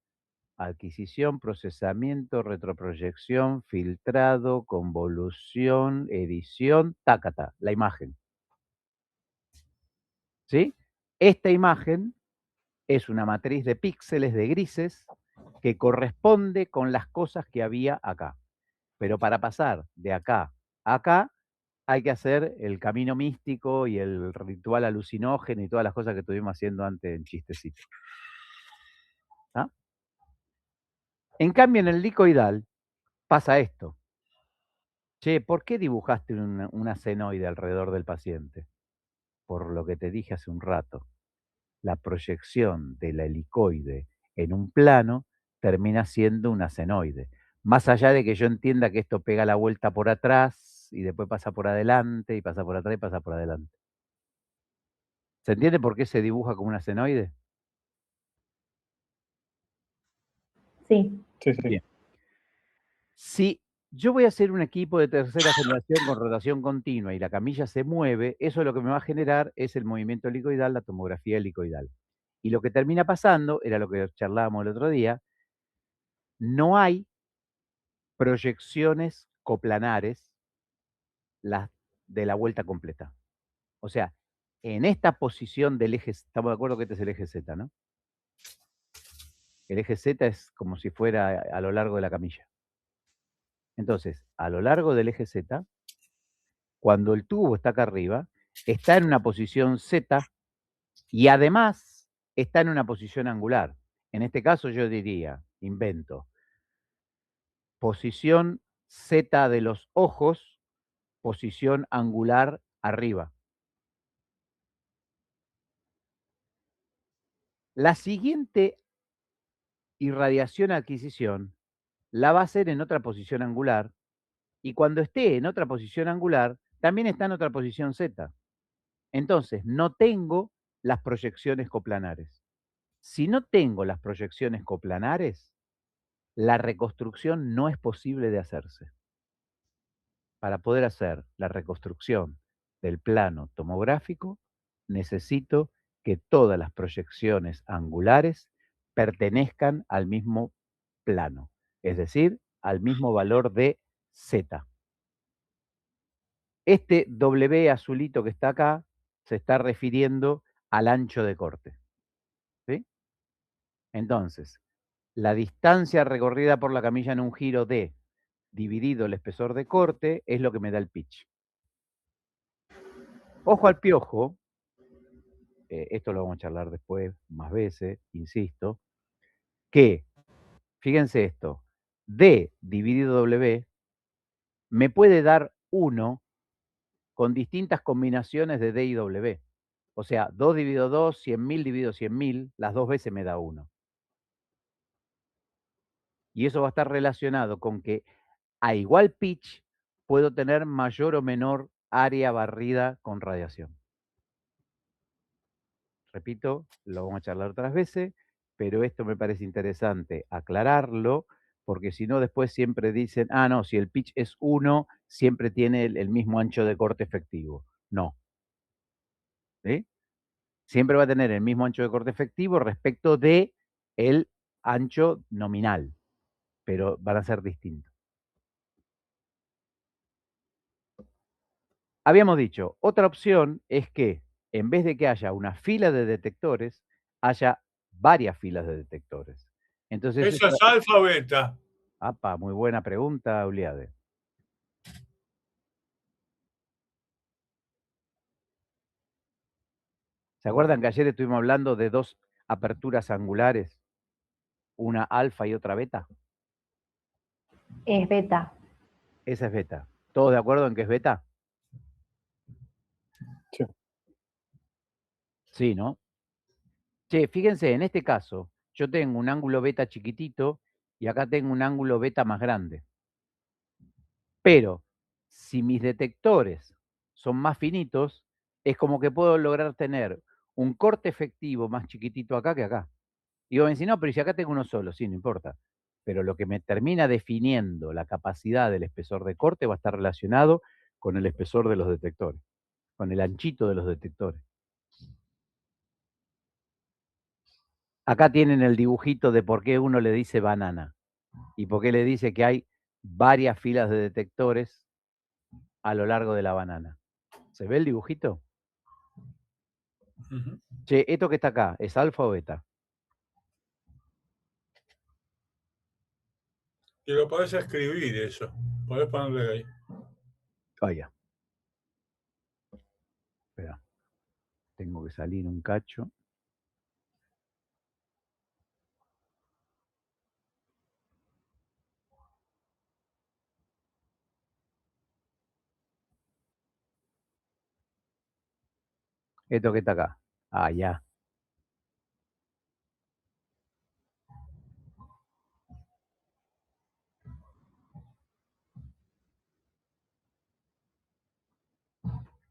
Speaker 1: adquisición, procesamiento, retroproyección, filtrado, convolución, edición, tácata, la imagen. ¿Sí? Esta imagen es una matriz de píxeles de grises que corresponde con las cosas que había acá. Pero para pasar de acá a acá, hay que hacer el camino místico y el ritual alucinógeno y todas las cosas que estuvimos haciendo antes en chistecito. ¿Ah? En cambio, en el licoidal pasa esto. Che, ¿por qué dibujaste una senoide alrededor del paciente? Por lo que te dije hace un rato. La proyección de la helicoide en un plano termina siendo una senoide. Más allá de que yo entienda que esto pega la vuelta por atrás y después pasa por adelante y pasa por atrás y pasa por adelante. ¿Se entiende por qué se dibuja como una senoide?
Speaker 4: Sí.
Speaker 3: Sí, sí.
Speaker 1: Bien. Si yo voy a hacer un equipo de tercera generación con rotación continua y la camilla se mueve, eso lo que me va a generar es el movimiento helicoidal, la tomografía helicoidal. Y lo que termina pasando, era lo que charlábamos el otro día, no hay proyecciones coplanares de la vuelta completa. O sea, en esta posición del eje, estamos de acuerdo que este es el eje Z, ¿no? El eje Z es como si fuera a lo largo de la camilla. Entonces, a lo largo del eje Z, cuando el tubo está acá arriba, está en una posición Z y además está en una posición angular. En este caso yo diría, invento, posición Z de los ojos, posición angular arriba. La siguiente irradiación adquisición la va a hacer en otra posición angular y cuando esté en otra posición angular, también está en otra posición Z. Entonces, no tengo las proyecciones coplanares. Si no tengo las proyecciones coplanares, la reconstrucción no es posible de hacerse. Para poder hacer la reconstrucción del plano tomográfico, necesito que todas las proyecciones angulares pertenezcan al mismo plano, es decir, al mismo valor de Z. Este W azulito que está acá se está refiriendo al ancho de corte. ¿Sí? Entonces, la distancia recorrida por la camilla en un giro D dividido el espesor de corte es lo que me da el pitch. Ojo al piojo, esto lo vamos a charlar después más veces, insisto, que, fíjense esto, D dividido W me puede dar 1 con distintas combinaciones de D y W. O sea, 2 dividido 2, 100.000 dividido 100.000, las dos veces me da 1. Y eso va a estar relacionado con que a igual pitch puedo tener mayor o menor área barrida con radiación. Repito, lo vamos a charlar otras veces, pero esto me parece interesante aclararlo, porque si no después siempre dicen, ah, no, si el pitch es 1, siempre tiene el mismo ancho de corte efectivo. No. ¿Sí? Siempre va a tener el mismo ancho de corte efectivo respecto de el ancho nominal, pero van a ser distintos. Habíamos dicho, otra opción es que en vez de que haya una fila de detectores, haya varias filas de detectores. Entonces,
Speaker 2: ¿Eso es alfa o beta?
Speaker 1: apa, muy buena pregunta, Uliade. ¿Se acuerdan que ayer estuvimos hablando de 2 aperturas angulares? Una alfa y otra beta.
Speaker 4: Es beta.
Speaker 1: Esa es beta. ¿Todos de acuerdo en que es beta?
Speaker 3: Sí.
Speaker 1: Sí, ¿no? Che, fíjense, en este caso, yo tengo un ángulo beta chiquitito y acá tengo un ángulo beta más grande. Pero, si mis detectores son más finitos, es como que puedo lograr tener un corte efectivo más chiquitito acá que acá. Y vos me decís, no, pero si acá tengo uno solo, sí, no importa. Pero lo que me termina definiendo la capacidad del espesor de corte va a estar relacionado con el espesor de los detectores, con el anchito de los detectores. Acá tienen el dibujito de por qué uno le dice banana y por qué le dice que hay varias filas de detectores a lo largo de la banana. ¿Se ve el dibujito?
Speaker 2: Ujú.
Speaker 1: Che, esto que está acá, ¿es alfa o beta?
Speaker 2: Y lo podés escribir eso. Podés ponerle ahí.
Speaker 1: Vaya. Espera. Tengo que salir un cacho. Esto que está acá. Ah, ya.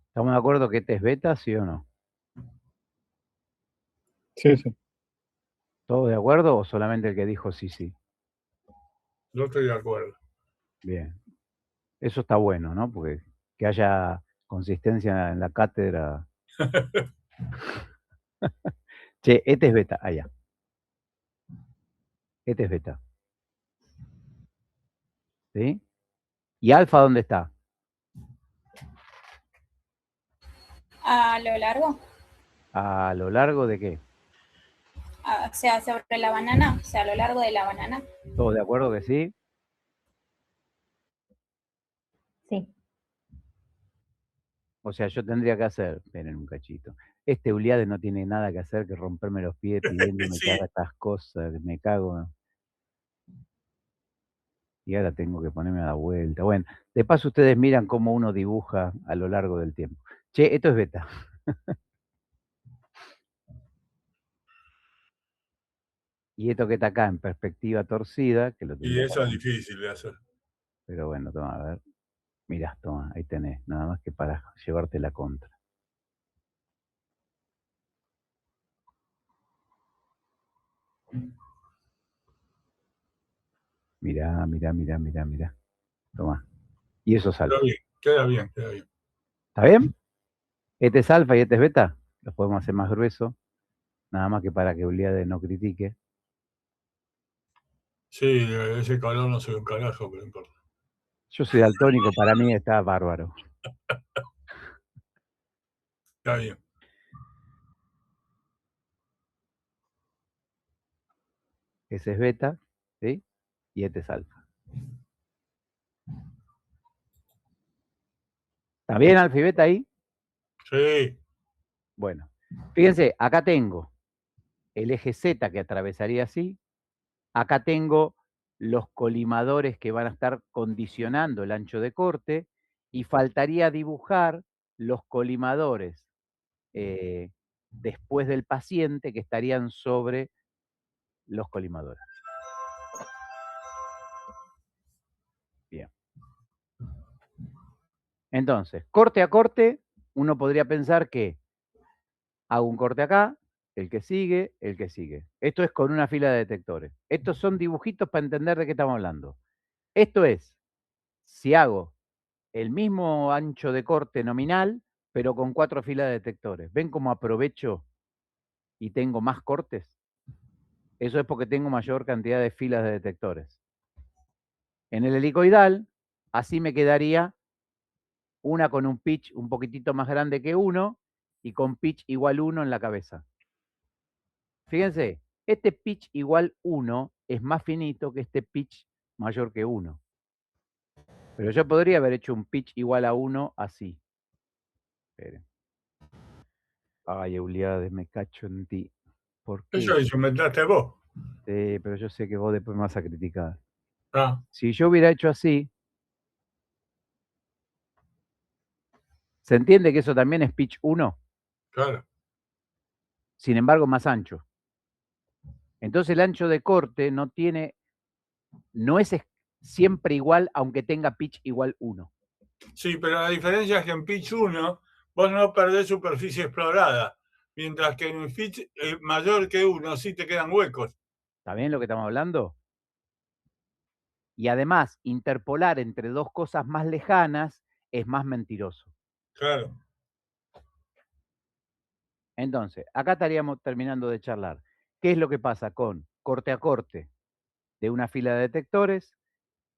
Speaker 1: ¿Estamos de acuerdo que este es beta, sí o no?
Speaker 3: Sí, sí.
Speaker 1: ¿Todos de acuerdo o solamente el que dijo sí, sí?
Speaker 2: Yo estoy de acuerdo.
Speaker 1: Bien. Eso está bueno, ¿no? Porque que haya consistencia en la cátedra. Che, este es beta. Allá. Este es beta. ¿Sí? ¿Y alfa dónde está?
Speaker 5: A lo largo,
Speaker 1: ¿A lo largo de qué?
Speaker 5: o sea, sobre la banana, o sea, a lo largo de la banana.
Speaker 1: ¿Todos de acuerdo que sí?
Speaker 4: Sí.
Speaker 1: O sea, yo tendría que hacer, esperen un cachito. Este Uliade no tiene nada que hacer que romperme los pies pidiéndome que
Speaker 2: Sí.
Speaker 1: haga estas cosas, me cago. Y ahora tengo que ponerme a dar vuelta. Bueno, de paso ustedes miran cómo uno dibuja a lo largo del tiempo. Che, esto es beta. Y esto que está acá en perspectiva torcida, que lo
Speaker 2: Y
Speaker 1: tendría que
Speaker 2: eso es
Speaker 1: hacer.
Speaker 2: difícil de hacer.
Speaker 1: Pero bueno, toma, a ver. Mirá, toma, ahí tenés. Nada más que para llevarte la contra. Mirá, mirá, mirá, mirá, mirá. Toma. Y eso es alfa.
Speaker 2: Queda bien, queda bien, queda bien.
Speaker 1: ¿Está bien? Este es alfa y este es beta. Los podemos hacer más grueso. Nada más que para que Uliade no critique.
Speaker 2: Sí, ese color no se ve un carajo, pero no importa.
Speaker 1: Yo soy daltónico, para mí está bárbaro.
Speaker 2: Está bien.
Speaker 1: Ese es beta, ¿sí? Y este es alfa. ¿Está bien alfa y beta ahí?
Speaker 2: Sí.
Speaker 1: Bueno, fíjense, acá tengo el eje Z que atravesaría así. Acá tengo los colimadores que van a estar condicionando el ancho de corte y faltaría dibujar los colimadores después del paciente que estarían sobre los colimadores. Bien. Entonces, corte a corte, uno podría pensar que hago un corte acá, el que sigue, el que sigue. Esto es con una fila de detectores. Estos son dibujitos para entender de qué estamos hablando. Esto es, si hago el mismo ancho de corte nominal, pero con 4 filas de detectores. ¿Ven cómo aprovecho y tengo más cortes? Eso es porque tengo mayor cantidad de filas de detectores. En el helicoidal, así me quedaría una con un pitch un poquitito más grande que 1 y con pitch igual 1 en la cabeza. Fíjense, este pitch igual 1 es más finito que este pitch mayor que 1. Pero yo podría haber hecho un pitch igual a 1 así. Esperen. Ay, Euliades, me cacho en ti. ¿Por qué?
Speaker 2: Eso lo inventaste vos.
Speaker 1: Sí, pero yo sé que vos después me vas a criticar.
Speaker 2: Ah,
Speaker 1: Si yo hubiera hecho así, ¿se entiende que eso también es pitch 1?
Speaker 2: claro.
Speaker 1: Sin embargo, más ancho. Entonces el ancho de corte no es siempre igual, aunque tenga pitch igual 1.
Speaker 2: Sí, pero la diferencia es que en pitch 1 vos no perdés superficie explorada, mientras que en pitch mayor que 1 sí te quedan huecos.
Speaker 1: ¿Está bien lo que estamos hablando? Y además, interpolar entre dos cosas más lejanas es más mentiroso.
Speaker 2: Claro.
Speaker 1: Entonces, acá estaríamos terminando de charlar. ¿Qué es lo que pasa con corte a corte de una fila de detectores,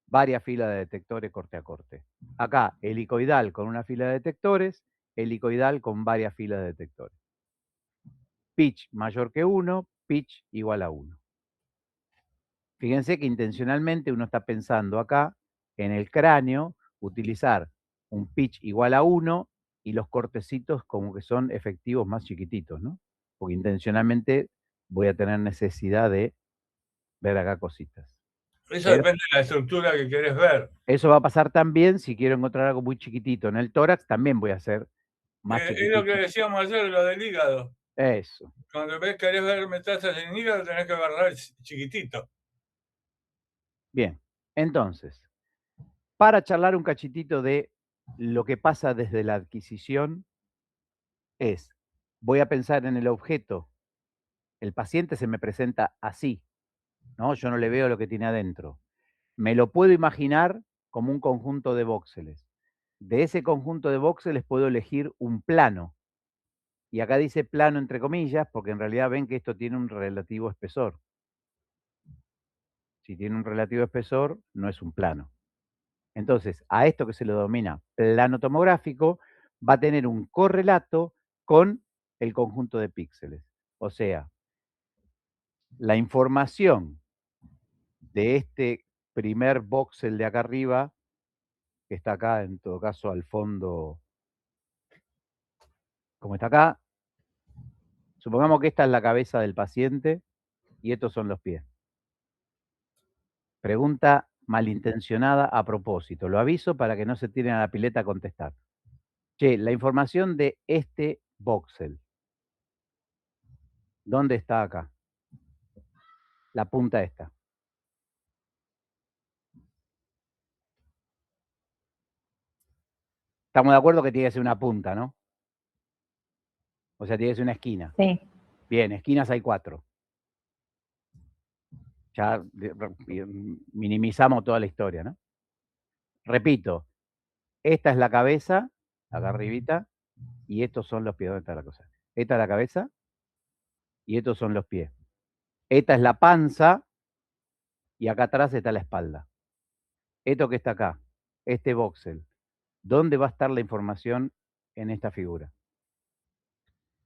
Speaker 1: varias filas de detectores corte a corte? Acá, helicoidal con una fila de detectores, helicoidal con varias filas de detectores. Pitch mayor que 1, pitch igual a 1. Fíjense que intencionalmente uno está pensando acá, en el cráneo, utilizar un pitch igual a 1 y los cortecitos como que son efectivos más chiquititos, ¿no? Porque intencionalmente voy a tener necesidad de ver acá cositas.
Speaker 2: Eso
Speaker 1: Pero
Speaker 2: depende de la estructura que querés ver.
Speaker 1: eso va a pasar también si quiero encontrar algo muy chiquitito. En el tórax también voy a hacer más
Speaker 2: Es lo
Speaker 1: chiquitito.
Speaker 2: que decíamos ayer, lo del hígado.
Speaker 1: Eso.
Speaker 2: Cuando querés ver metástasis en el hígado, tenés que agarrar chiquitito.
Speaker 1: Bien. Entonces, para charlar un cachitito de lo que pasa desde la adquisición, voy a pensar en el objeto. El paciente se me presenta así, ¿no? Yo no le veo lo que tiene adentro. Me lo puedo imaginar como un conjunto de voxeles. De ese conjunto de voxeles puedo elegir un plano. Y acá dice plano entre comillas, porque en realidad ven que esto tiene un relativo espesor. Si tiene un relativo espesor, no es un plano. Entonces, a esto que se lo denomina plano tomográfico, va a tener un correlato con el conjunto de píxeles. O sea, la información de este primer voxel de acá arriba, que está acá, en todo caso, al fondo, como está acá, supongamos que esta es la cabeza del paciente y estos son los pies. Pregunta malintencionada a propósito. Lo aviso para que no se tiren a la pileta a contestar. Che, la información de este voxel, ¿dónde está acá? La punta esta. Estamos de acuerdo que tiene que ser una punta, ¿no? O sea, tiene que ser una esquina.
Speaker 4: Sí.
Speaker 1: Bien, esquinas hay 4. Ya minimizamos toda la historia, ¿no? Repito, esta es la cabeza, acá arribita, y estos son los pies. ¿Dónde está la cosa? Esta es la cabeza y estos son los pies. Esta es la panza y acá atrás está la espalda. Esto que está acá, este voxel, ¿dónde va a estar la información en esta figura?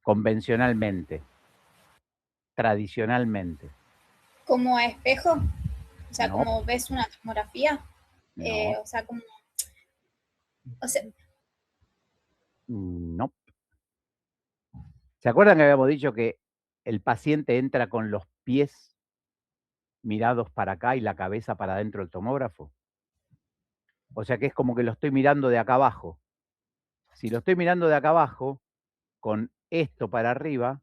Speaker 1: Convencionalmente, tradicionalmente.
Speaker 5: ¿Como a espejo? O sea,
Speaker 1: No.
Speaker 5: como ves una tomografía.
Speaker 1: No.
Speaker 5: O sea, como. O sea,
Speaker 1: No. ¿Se acuerdan que habíamos dicho que el paciente entra con los pies mirados para acá y la cabeza para adentro del tomógrafo? O sea que es como que lo estoy mirando de acá abajo. Si lo estoy mirando de acá abajo, con esto para arriba,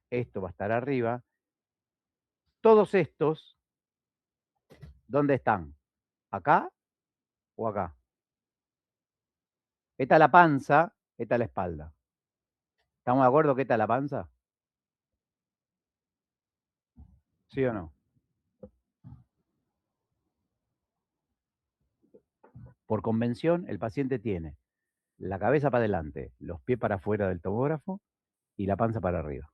Speaker 1: esto va a estar arriba, todos estos, ¿dónde están? ¿Acá o acá? Esta es la panza, esta es la espalda. ¿Estamos de acuerdo que esta es la panza? ¿Sí o no? Por convención, el paciente tiene la cabeza para adelante, los pies para afuera del tomógrafo y la panza para arriba.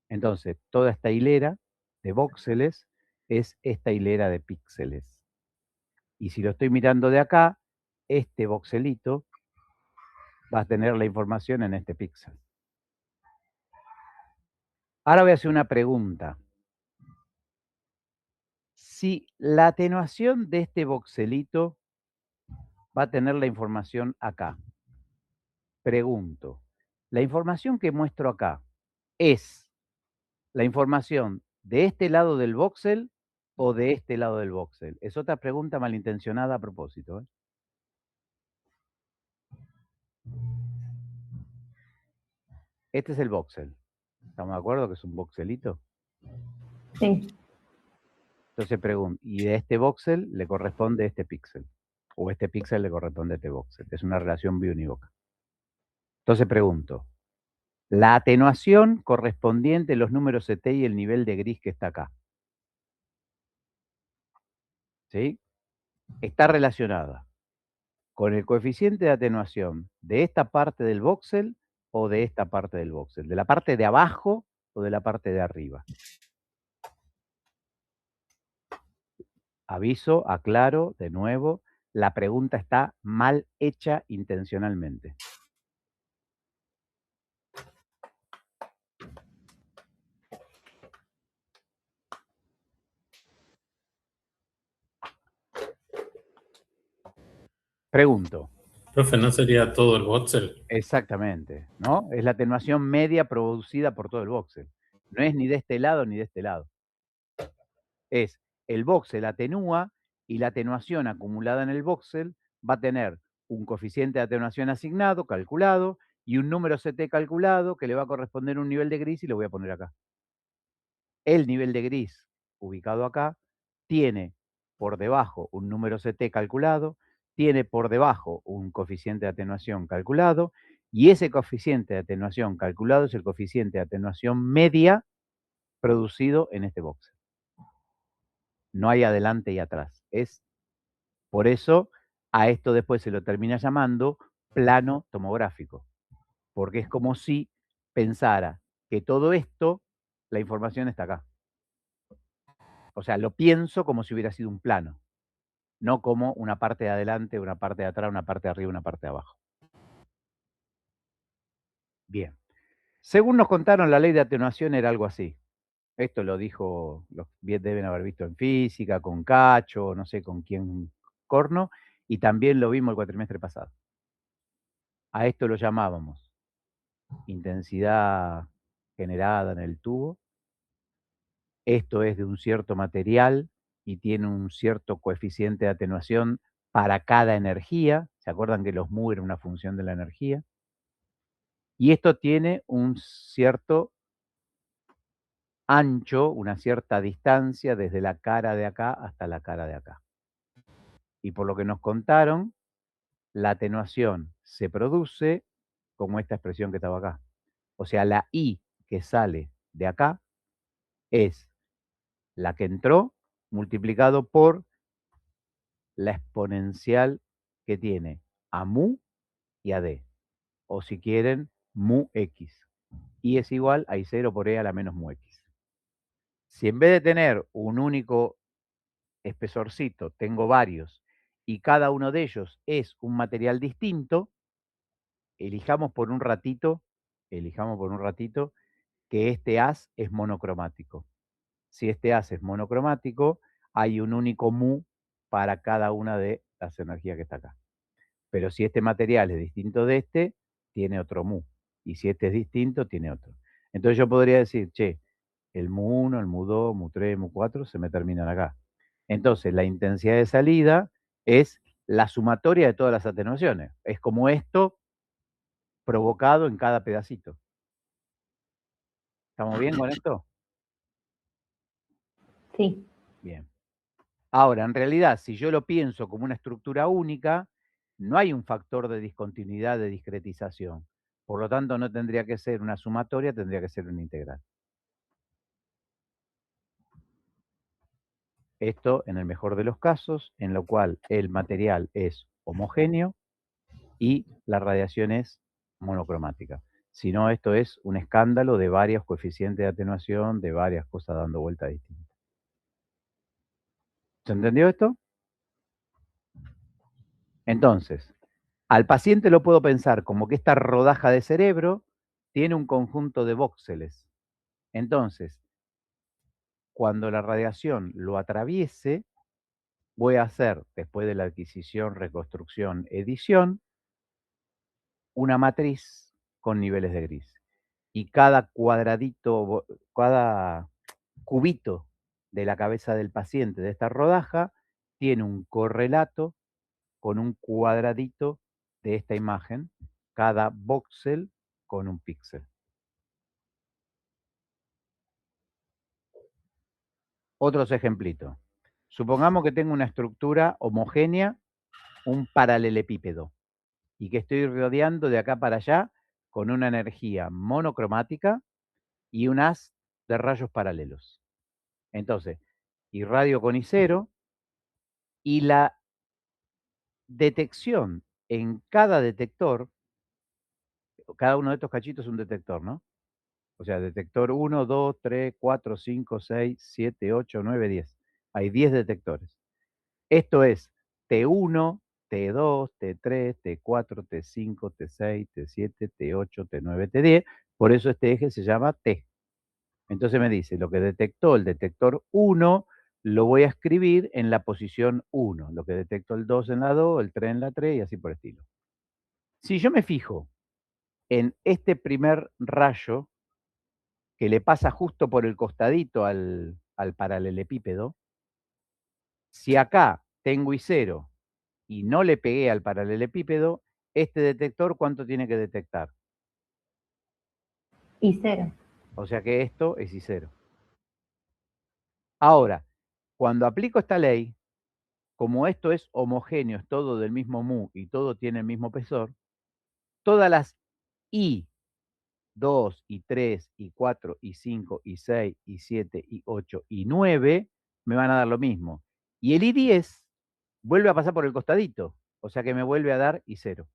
Speaker 1: Entonces, toda esta hilera de voxeles es esta hilera de píxeles. Y si lo estoy mirando de acá, este voxelito va a tener la información en este píxel. Ahora voy a hacer una pregunta. Si la atenuación de este voxelito va a tener la información acá, pregunto, ¿la información que muestro acá es la información de este lado del voxel o de este lado del voxel? Es otra pregunta malintencionada a propósito, ¿eh? Este es el voxel. ¿Estamos de acuerdo que es un voxelito?
Speaker 4: Sí.
Speaker 1: Entonces pregunto, ¿y de este voxel le corresponde este píxel? ¿O este píxel le corresponde a este voxel? Es una relación biunívoca. Entonces pregunto, la atenuación correspondiente a los números CT y el nivel de gris que está acá, ¿sí? Está relacionada con el coeficiente de atenuación de esta parte del voxel o de esta parte del voxel, de la parte de abajo o de la parte de arriba. Aviso, aclaro, de nuevo, la pregunta está mal hecha intencionalmente. Pregunto.
Speaker 6: Profe, ¿no sería todo el voxel?
Speaker 1: Exactamente, ¿no? Es la atenuación media producida por todo el voxel. No es ni de este lado ni de este lado. Es el voxel atenúa y la atenuación acumulada en el voxel va a tener un coeficiente de atenuación asignado, calculado, y un número CT calculado que le va a corresponder un nivel de gris y lo voy a poner acá. El nivel de gris, ubicado acá, tiene por debajo un número CT calculado, tiene por debajo un coeficiente de atenuación calculado, y ese coeficiente de atenuación calculado es el coeficiente de atenuación media producido en este voxel. No hay adelante y atrás. Por eso a esto después se lo termina llamando plano tomográfico, porque es como si pensara que todo esto, la información está acá. O sea, lo pienso como si hubiera sido un plano, no como una parte de adelante, una parte de atrás, una parte de arriba, una parte de abajo. Bien. Según nos contaron, la ley de atenuación era algo así. Esto lo dijo, los deben haber visto en física, con Cacho, no sé con quién corno, y también lo vimos el cuatrimestre pasado. A esto lo llamábamos intensidad generada en el tubo. Esto es de un cierto material y tiene un cierto coeficiente de atenuación para cada energía. ¿Se acuerdan que los mu eran una función de la energía? Y esto tiene un cierto ancho, una cierta distancia desde la cara de acá hasta la cara de acá. Y por lo que nos contaron, la atenuación se produce como esta expresión que estaba acá. O sea, la I que sale de acá es la que entró multiplicado por la exponencial que tiene a mu y a d. O si quieren, mu x. Y es igual a I0 por E a la menos mu x. Si en vez de tener un único espesorcito, tengo varios, y cada uno de ellos es un material distinto, elijamos por un ratito que este haz es monocromático. Si este haz es monocromático, hay un único mu para cada una de las energías que está acá. Pero si este material es distinto de este, tiene otro mu. Y si este es distinto, tiene otro. Entonces yo podría decir, che, el mu1, el mu2, mu3, mu4 se me terminan acá. Entonces la intensidad de salida es la sumatoria de todas las atenuaciones. Es como esto provocado en cada pedacito. ¿Estamos bien con esto?
Speaker 4: Sí.
Speaker 1: Bien. Ahora, en realidad, si yo lo pienso como una estructura única, no hay un factor de discontinuidad de discretización. Por lo tanto, no tendría que ser una sumatoria, tendría que ser una integral. Esto en el mejor de los casos, en lo cual el material es homogéneo y la radiación es monocromática. Si no, esto es un escándalo de varios coeficientes de atenuación, de varias cosas dando vueltas distintas. ¿Se entendió esto? Entonces, al paciente lo puedo pensar como que esta rodaja de cerebro tiene un conjunto de voxeles. Entonces, cuando la radiación lo atraviese, voy a hacer, después de la adquisición, reconstrucción, edición, una matriz con niveles de gris. Y cada cuadradito, cada cubito de la cabeza del paciente de esta rodaja tiene un correlato con un cuadradito de esta imagen, cada voxel con un píxel. Otros ejemplitos. Supongamos que tengo una estructura homogénea, un paralelepípedo, y que estoy rodeando de acá para allá con una energía monocromática y un haz de rayos paralelos. Entonces, irradio con I0 y la detección en cada detector, cada uno de estos cachitos es un detector, ¿no? O sea, detector 1, 2, 3, 4, 5, 6, 7, 8, 9, 10. Hay 10 detectores. Esto es T1, T2, T3, T4, T5, T6, T7, T8, T9, T10. Por eso este eje se llama T. Entonces me dice, lo que detectó el detector 1, lo voy a escribir en la posición 1. Lo que detectó el 2 en la 2, el 3 en la 3 y así por el estilo. Si yo me fijo en este primer rayo que le pasa justo por el costadito al paralelepípedo, si acá tengo I0 y no le pegué al paralelepípedo, este detector, ¿cuánto tiene que detectar?
Speaker 4: I0.
Speaker 1: O sea que esto es I0. Ahora, cuando aplico esta ley, como esto es homogéneo, es todo del mismo mu y todo tiene el mismo espesor, todas las I2, I3, I4, I5, I6, I7, I8, I9 me van a dar lo mismo. Y el I10 vuelve a pasar por el costadito, o sea que me vuelve a dar I0.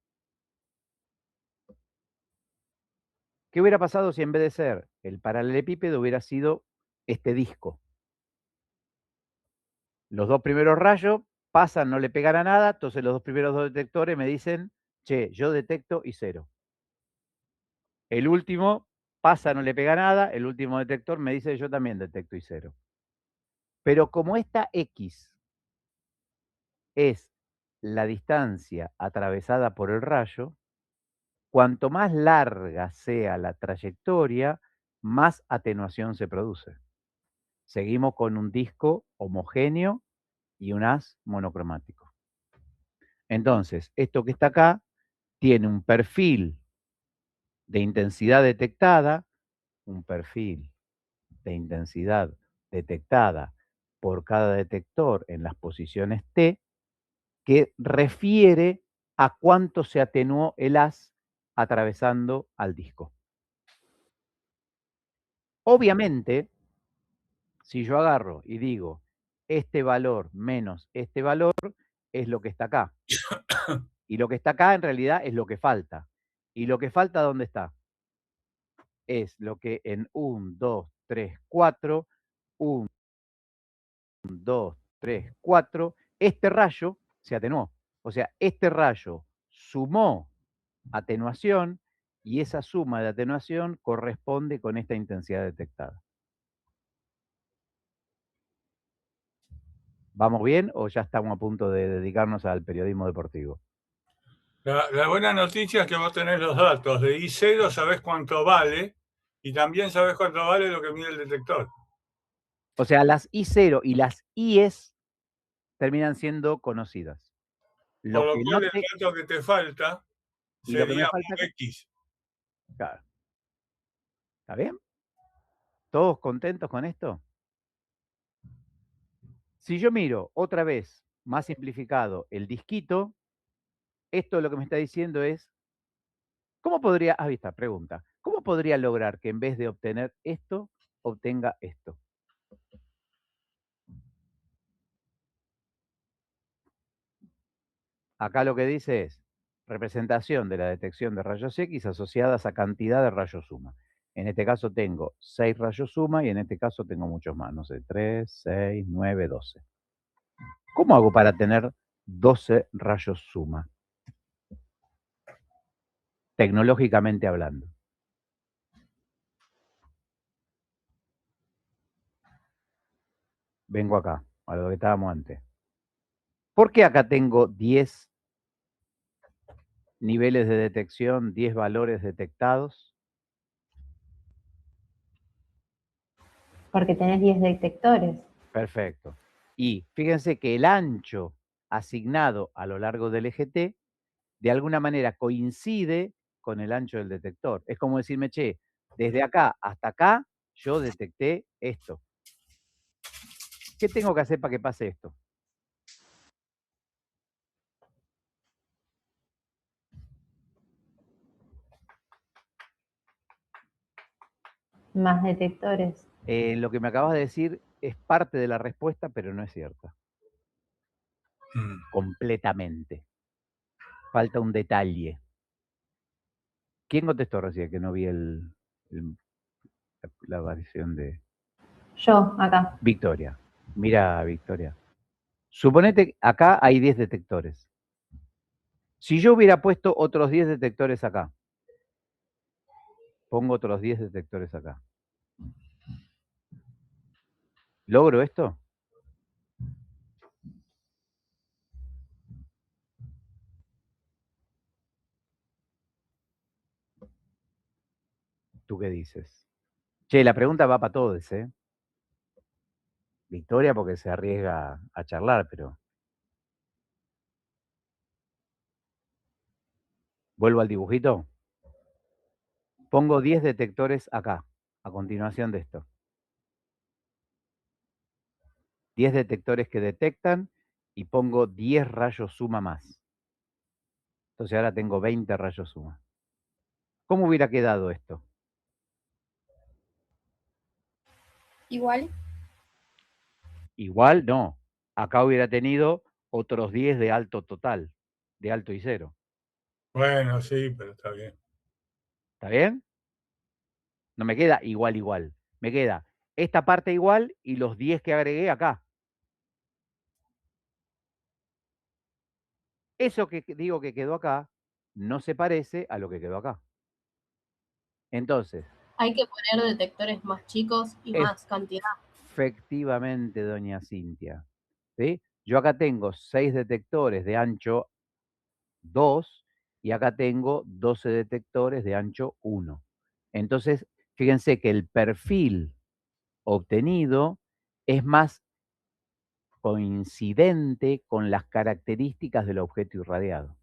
Speaker 1: ¿Qué hubiera pasado si en vez de ser el paralelepípedo hubiera sido este disco? Los dos primeros rayos pasan, no le pegan a nada, entonces los dos primeros dos detectores me dicen, che, yo detecto I0. El último pasa, no le pega nada, el último detector me dice, yo también detecto I0. Pero como esta X es la distancia atravesada por el rayo, cuanto más larga sea la trayectoria, más atenuación se produce. Seguimos con un disco homogéneo y un haz monocromático. Entonces, esto que está acá tiene un perfil de intensidad detectada, un perfil de intensidad detectada por cada detector en las posiciones T, que refiere a cuánto se atenuó el haz atravesando al disco. Obviamente, si yo agarro y digo, este valor menos este valor es lo que está acá. Y lo que está acá en realidad es lo que falta. ¿Y lo que falta dónde está? Es lo que en 1, 2, 3, 4, 1, 2, 3, 4, este rayo se atenuó. O sea, este rayo sumó atenuación y esa suma de atenuación corresponde con esta intensidad detectada. ¿Vamos bien o ya estamos a punto de dedicarnos al periodismo deportivo?
Speaker 2: La buena noticia es que vos tenés los datos de I0, sabés cuánto vale y también sabés cuánto vale lo que mide el detector.
Speaker 1: O sea, las I0 y las IES terminan siendo conocidas.
Speaker 2: Por
Speaker 1: Lo
Speaker 2: lo
Speaker 1: que no
Speaker 2: cual el
Speaker 1: te...
Speaker 2: dato que te falta
Speaker 1: Y lo que me
Speaker 2: sería
Speaker 1: falta acá...
Speaker 2: X.
Speaker 1: Claro. ¿Está bien? ¿Todos contentos con esto? Si yo miro otra vez, más simplificado, el disquito, esto lo que me está diciendo es, ¿cómo podría, ahí está, pregunta, ¿cómo podría lograr que en vez de obtener esto, obtenga esto? Acá lo que dice es, representación de la detección de rayos X asociadas a cantidad de rayos suma. En este caso tengo 6 rayos suma y en este caso tengo muchos más, no sé, 3, 6, 9, 12. ¿Cómo hago para tener 12 rayos suma? Tecnológicamente hablando. Vengo acá, a lo que estábamos antes. ¿Por qué acá tengo 10 Niveles de detección, 10 valores detectados.
Speaker 4: Porque tenés 10 detectores.
Speaker 1: Perfecto. Y fíjense que el ancho asignado a lo largo del eje T, de alguna manera coincide con el ancho del detector. Es como decirme, che, desde acá hasta acá, yo detecté esto. ¿Qué tengo que hacer para que pase esto?
Speaker 4: Más detectores.
Speaker 1: Lo que me acabas de decir es parte de la respuesta, pero no es cierta. Completamente. Falta un detalle. ¿Quién contestó recién que no vi la variación de
Speaker 4: Yo, acá.
Speaker 1: Victoria? Mira, Victoria. Suponete, acá hay 10 detectores. Si yo hubiera puesto otros 10 detectores acá, pongo otros 10 detectores acá. ¿Logro esto? ¿Tú qué dices? Che, la pregunta va para todos, ¿eh? Victoria porque se arriesga a charlar, pero... Vuelvo al dibujito. Pongo 10 detectores acá, a continuación de esto. 10 detectores que detectan y pongo 10 rayos suma más. Entonces ahora tengo 20 rayos suma. ¿Cómo hubiera quedado esto?
Speaker 5: Igual.
Speaker 1: Igual no. Acá hubiera tenido otros 10 de alto total, de alto y cero.
Speaker 2: Bueno, sí, pero está bien.
Speaker 1: ¿Está bien? No me queda igual, igual. Me queda esta parte igual y los 10 que agregué acá. Eso que digo que quedó acá no se parece a lo que quedó acá. Entonces,
Speaker 7: Hay que poner detectores más chicos y más cantidad.
Speaker 1: efectivamente, doña Cintia. ¿Sí? Yo acá tengo 6 detectores de ancho 2 y acá tengo 12 detectores de ancho 1. Entonces, fíjense que el perfil obtenido es más coincidente con las características del objeto irradiado.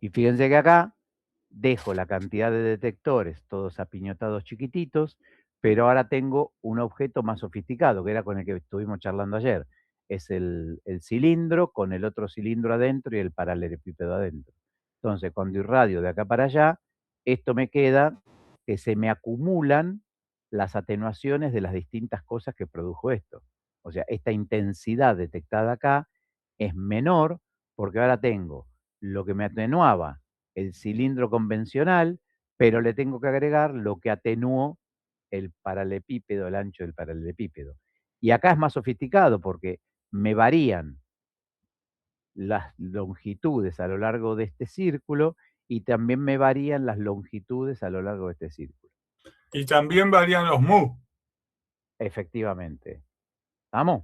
Speaker 1: Y fíjense que acá dejo la cantidad de detectores, todos apiñotados chiquititos, pero ahora tengo un objeto más sofisticado, que era con el que estuvimos charlando ayer. Es el cilindro con el otro cilindro adentro y el paralelepípedo adentro. Entonces, cuando irradio de acá para allá, esto me queda que se me acumulan las atenuaciones de las distintas cosas que produjo esto. O sea, esta intensidad detectada acá es menor porque ahora tengo lo que me atenuaba el cilindro convencional, pero le tengo que agregar lo que atenuó el paralelepípedo, el ancho del paralelepípedo. Y acá es más sofisticado porque me varían las longitudes a lo largo de este círculo y también me varían las longitudes a lo largo de este círculo.
Speaker 2: Y también varían los mu.
Speaker 1: Efectivamente. ¿Vamos?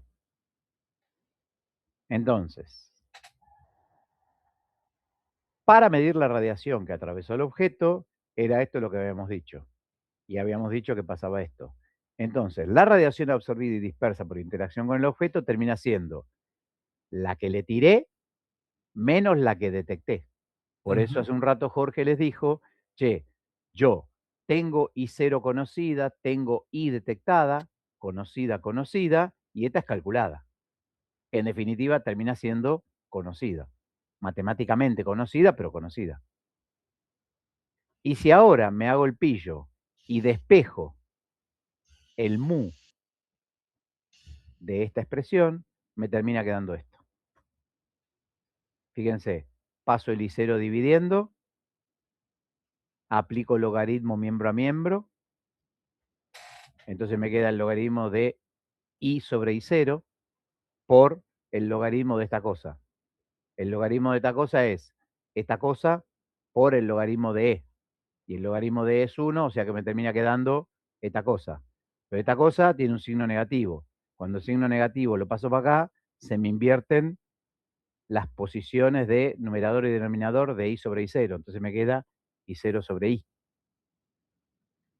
Speaker 1: Entonces, para medir la radiación que atravesó el objeto, era esto lo que habíamos dicho. Y habíamos dicho que pasaba esto. Entonces, la radiación absorbida y dispersa por interacción con el objeto termina siendo la que le tiré menos la que detecté. Por eso hace un rato Jorge les dijo, che, yo tengo I0 conocida, tengo I detectada, conocida, y esta es calculada. En definitiva, termina siendo conocida. Matemáticamente conocida, pero conocida. Y si ahora me hago el pillo y despejo el mu de esta expresión, me termina quedando esto. Fíjense, paso el I0 dividiendo, aplico logaritmo miembro a miembro, entonces me queda el logaritmo de I sobre I0 por el logaritmo de esta cosa. El logaritmo de esta cosa es esta cosa por el logaritmo de E. Y el logaritmo de E es 1, o sea que me termina quedando esta cosa. Pero esta cosa tiene un signo negativo. Cuando el signo negativo lo paso para acá, se me invierten las posiciones de numerador y denominador de I sobre I0. Entonces me queda I0 sobre I.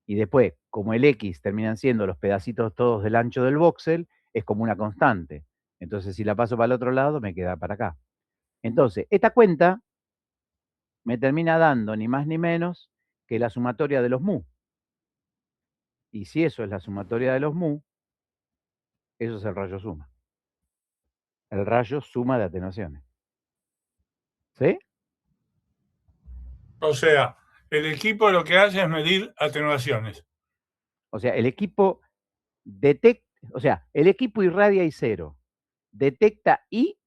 Speaker 1: Y después, como el X terminan siendo los pedacitos todos del ancho del voxel, es como una constante. Entonces, si la paso para el otro lado, me queda para acá. Entonces, esta cuenta me termina dando ni más ni menos que la sumatoria de los mu. Y si eso es la sumatoria de los mu, eso es el rayo suma. El rayo suma de atenuaciones. ¿Sí?
Speaker 2: O sea, el equipo lo que hace es medir atenuaciones.
Speaker 1: O sea, el equipo detecta, o sea, el equipo irradia I0, detecta I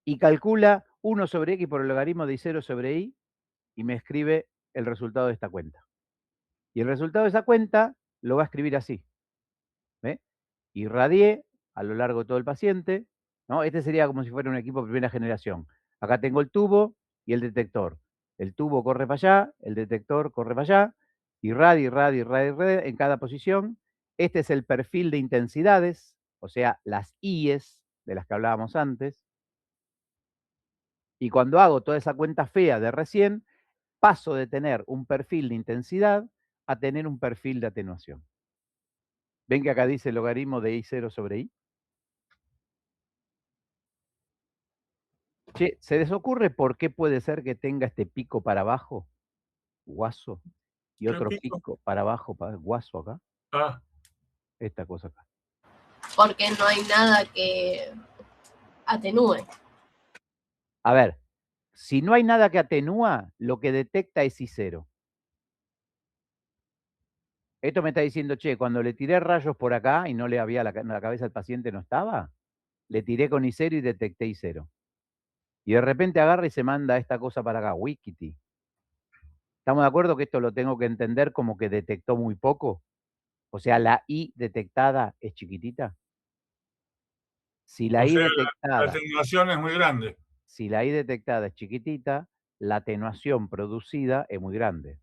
Speaker 1: y calcula 1 sobre X por el logaritmo de I0 sobre I y me escribe el resultado de esta cuenta. Y el resultado de esa cuenta lo va a escribir así. ¿Ve? Irradié a lo largo de todo el paciente, ¿no? Este sería como si fuera un equipo de primera generación. Acá tengo el tubo y el detector. El tubo corre para allá, el detector corre para allá, irradia, irradia, irradia, irradia en cada posición. Este es el perfil de intensidades, o sea, las IES de las que hablábamos antes. Y cuando hago toda esa cuenta fea de recién, paso de tener un perfil de intensidad a tener un perfil de atenuación. ¿Ven que acá dice el logaritmo de I0 sobre I? Che, ¿se les ocurre por qué puede ser que tenga este pico para abajo, guaso, y
Speaker 2: ¿Qué
Speaker 1: otro
Speaker 2: pico?
Speaker 1: pico para abajo, guaso acá?
Speaker 2: Ah,
Speaker 1: Esta cosa acá.
Speaker 7: Porque no hay nada que atenúe.
Speaker 1: A ver, si no hay nada que atenúa, lo que detecta es I0. Esto me está diciendo, che, cuando le tiré rayos por acá y no le había la cabeza al paciente no estaba, le tiré con I0 y detecté I0. Y de repente agarra y se manda esta cosa para acá, Wikiti. ¿Estamos de acuerdo que esto lo tengo que entender como que detectó muy poco? O sea, la I detectada es chiquitita. Si la
Speaker 2: o
Speaker 1: I
Speaker 2: sea, la
Speaker 1: detectada,
Speaker 2: atenuación es muy grande.
Speaker 1: si la I detectada es chiquitita, la atenuación producida es muy grande.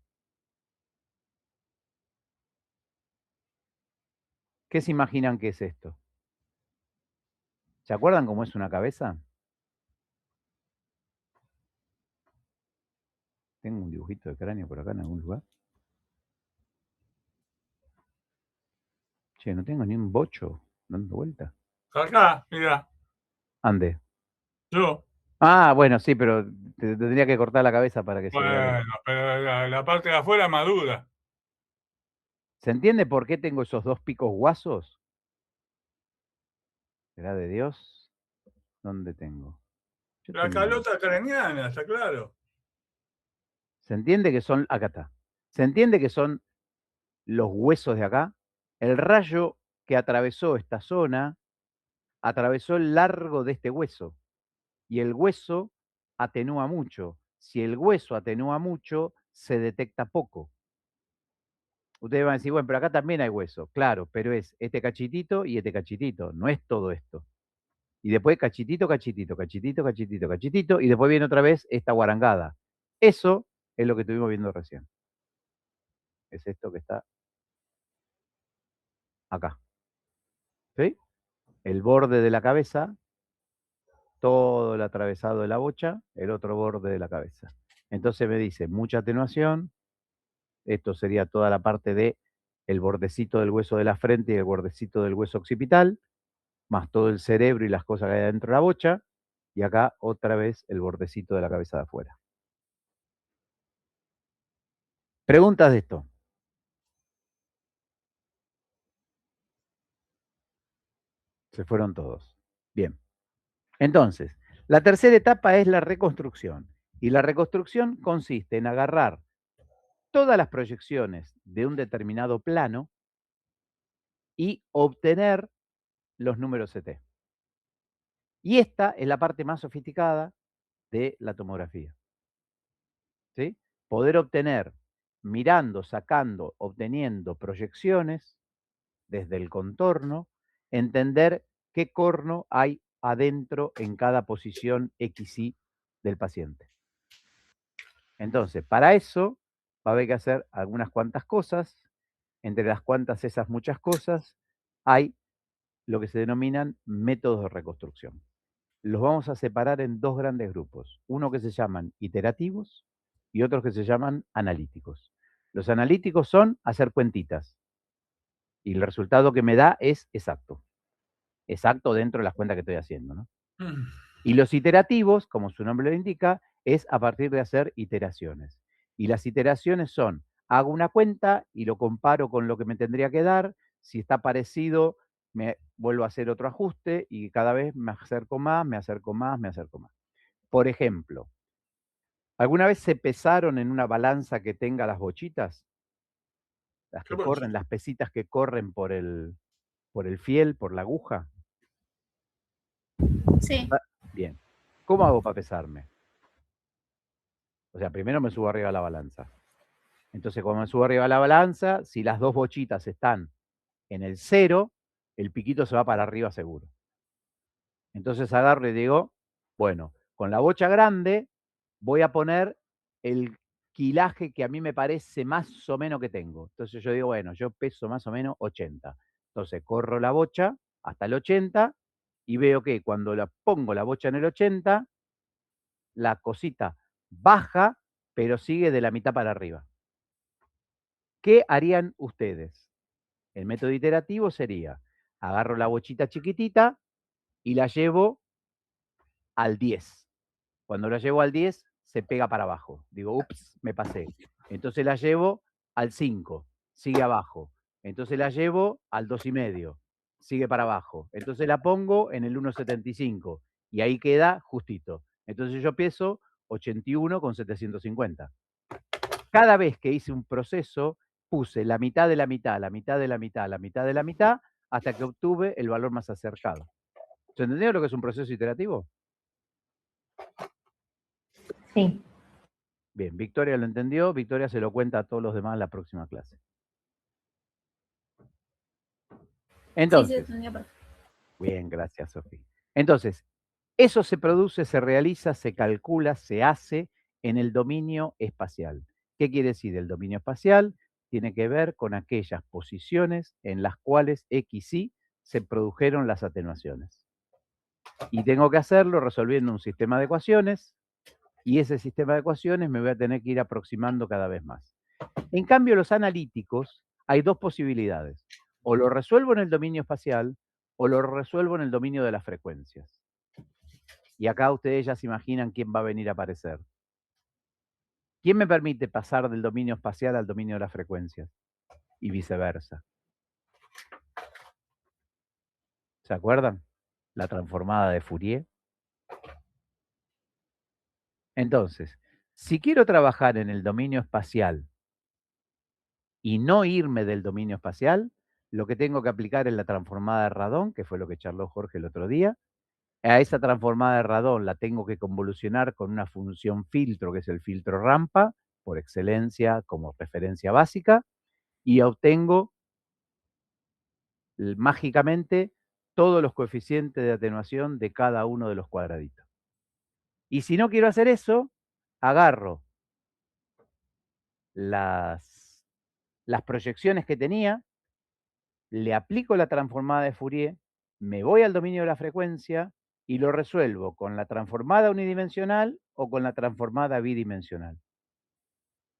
Speaker 1: ¿Qué se imaginan que es esto? ¿Se acuerdan cómo es una cabeza? Tengo un dibujito de cráneo por acá en algún lugar. Che, no tengo ni un bocho dando vuelta.
Speaker 2: Acá, mira,
Speaker 1: Ande.
Speaker 2: yo.
Speaker 1: Ah, bueno, sí, pero te tendría que cortar la cabeza para que se vea bien.
Speaker 2: Bueno, pero la parte de afuera madura.
Speaker 1: ¿Se entiende por qué tengo esos dos picos guasos? ¿Será de Dios? ¿Dónde tengo? Yo
Speaker 2: La
Speaker 1: tengo.
Speaker 2: calota craneana, está claro.
Speaker 1: ¿Se entiende que son, acá está, se entiende que son los huesos de acá? El rayo que atravesó esta zona, atravesó el largo de este hueso, y el hueso atenúa mucho. Si el hueso atenúa mucho, se detecta poco. Ustedes van a decir, bueno, pero acá también hay hueso. Claro, pero es este cachitito y este cachitito, no es todo esto. Y después cachitito, cachitito, cachitito, cachitito, cachitito, y después viene otra vez esta guarangada. Eso es lo que estuvimos viendo recién. Es esto que está acá. ¿Sí? El borde de la cabeza, todo el atravesado de la bocha, el otro borde de la cabeza. Entonces me dice, mucha atenuación, esto sería toda la parte de el bordecito del hueso de la frente y el bordecito del hueso occipital, más todo el cerebro y las cosas que hay dentro de la bocha, y acá otra vez el bordecito de la cabeza de afuera. Preguntas de esto. Se fueron todos. Bien. Entonces, la tercera etapa es la reconstrucción. Y la reconstrucción consiste en agarrar todas las proyecciones de un determinado plano y obtener los números CT. Y esta es la parte más sofisticada de la tomografía. ¿Sí? Poder obtener, mirando, sacando, obteniendo proyecciones desde el contorno, entender qué corno hay adentro en cada posición XY del paciente. Entonces, para eso va a haber que hacer algunas cuantas cosas. Entre las cuantas esas muchas cosas, hay lo que se denominan métodos de reconstrucción. los vamos a separar en dos grandes grupos. Uno que se llaman iterativos y otros que se llaman analíticos. Los analíticos son hacer cuentitas. Y el resultado que me da es exacto. Exacto dentro de las cuentas que estoy haciendo, ¿no? Y los iterativos, como su nombre lo indica, es a partir de hacer iteraciones. Y las iteraciones son, hago una cuenta y lo comparo con lo que me tendría que dar. Si está parecido, me vuelvo a hacer otro ajuste y cada vez me acerco más, me acerco más, me acerco más. Por ejemplo, ¿alguna vez se pesaron en una balanza que tenga las bochitas? Las que corren, las pesitas que corren por el fiel, por la aguja.
Speaker 5: Sí.
Speaker 1: Bien. ¿Cómo hago para pesarme? O sea, primero me subo arriba a la balanza. Entonces, cuando me subo arriba a la balanza, si las dos bochitas están en el 0, el piquito se va para arriba seguro. Entonces agarro y digo, bueno, con la bocha grande voy a poner el quilaje que a mí me parece más o menos que tengo. Entonces yo digo, bueno, yo peso más o menos 80. Entonces corro la bocha hasta el 80 y veo que cuando la pongo la bocha en el 80, la cosita baja, pero sigue de la mitad para arriba. ¿Qué harían ustedes? El método iterativo sería, agarro la bochita chiquitita y la llevo al 10. Cuando la llevo al 10, se pega para abajo. Digo, ups, me pasé. Entonces la llevo al 5, sigue abajo. Entonces la llevo al 2,5, sigue para abajo. Entonces la pongo en el 1,75 y ahí queda justito. Entonces yo peso 81,750. Cada vez que hice un proceso, puse la mitad de la mitad, la mitad de la mitad, la mitad de la mitad, hasta que obtuve el valor más acercado. ¿Se entendió lo que es un proceso iterativo?
Speaker 4: Sí.
Speaker 1: Bien, Victoria lo entendió. Victoria se lo cuenta a todos los demás en la próxima clase. Entonces,
Speaker 5: Sí, entendió perfecto.
Speaker 1: bien, gracias, Sofía. Entonces, eso se produce, se realiza, se calcula, se hace en el dominio espacial. ¿Qué quiere decir? El dominio espacial tiene que ver con aquellas posiciones en las cuales X y se produjeron las atenuaciones. Y tengo que hacerlo resolviendo un sistema de ecuaciones, y ese sistema de ecuaciones me voy a tener que ir aproximando cada vez más. En cambio, los analíticos, hay dos posibilidades. O lo resuelvo en el dominio espacial o lo resuelvo en el dominio de las frecuencias. Y acá ustedes ya se imaginan quién va a venir a aparecer. ¿Quién me permite pasar del dominio espacial al dominio de las frecuencias? Y viceversa. ¿Se acuerdan? La transformada de Fourier. Entonces, si quiero trabajar en el dominio espacial y no irme del dominio espacial, lo que tengo que aplicar es la transformada de Radon, que fue lo que charló Jorge el otro día. A esa transformada de Radon la tengo que convolucionar con una función filtro, que es el filtro rampa, por excelencia como referencia básica, y obtengo mágicamente todos los coeficientes de atenuación de cada uno de los cuadraditos. Y si no quiero hacer eso, agarro las proyecciones que tenía, le aplico la transformada de Fourier, me voy al dominio de la frecuencia y lo resuelvo con la transformada unidimensional o con la transformada bidimensional.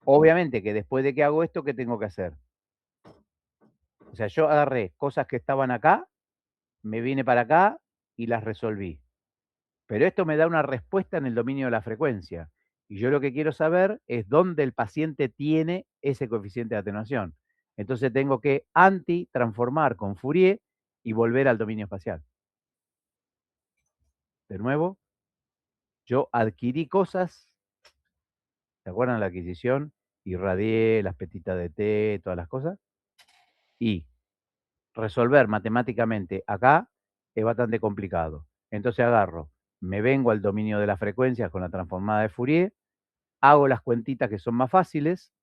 Speaker 1: Obviamente que después de que hago esto, ¿qué tengo que hacer? O sea, yo agarré cosas que estaban acá, me vine para acá y las resolví. Pero esto me da una respuesta en el dominio de la frecuencia. Y yo lo que quiero saber es dónde el paciente tiene ese coeficiente de atenuación. Entonces tengo que anti-transformar con Fourier y volver al dominio espacial. De nuevo, yo adquirí cosas, ¿se acuerdan de la adquisición? Irradié las petitas de T, todas las cosas. Y resolver matemáticamente acá es bastante complicado. Entonces agarro, me vengo al dominio de las frecuencias con la transformada de Fourier, hago las cuentitas que son más fáciles.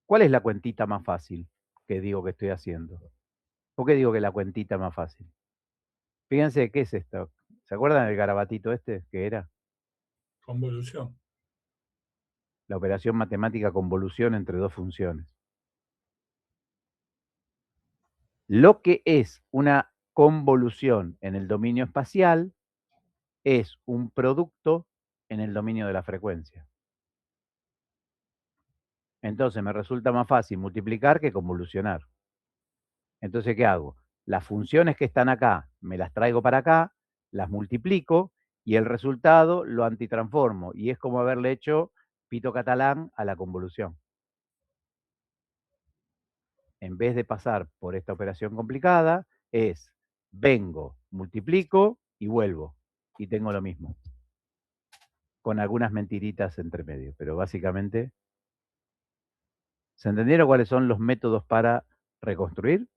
Speaker 1: ¿Cuál es la cuentita más fácil que digo que estoy haciendo? ¿Por qué digo que la cuentita es más fácil? Fíjense, ¿qué es esto? ¿Se acuerdan del garabatito este que era?
Speaker 2: Convolución.
Speaker 1: La operación matemática convolución entre dos funciones. Lo que es una convolución en el dominio espacial es un producto en el dominio de la frecuencia. Entonces me resulta más fácil multiplicar que convolucionar. Entonces, ¿qué hago? Las funciones que están acá, me las traigo para acá, las multiplico y el resultado lo antitransformo. Y es como haberle hecho pito catalán a la convolución. En vez de pasar por esta operación complicada, es vengo, multiplico y vuelvo. Y tengo lo mismo. Con algunas mentiritas entre medio. Pero básicamente, ¿se entendieron cuáles son los métodos para reconstruir?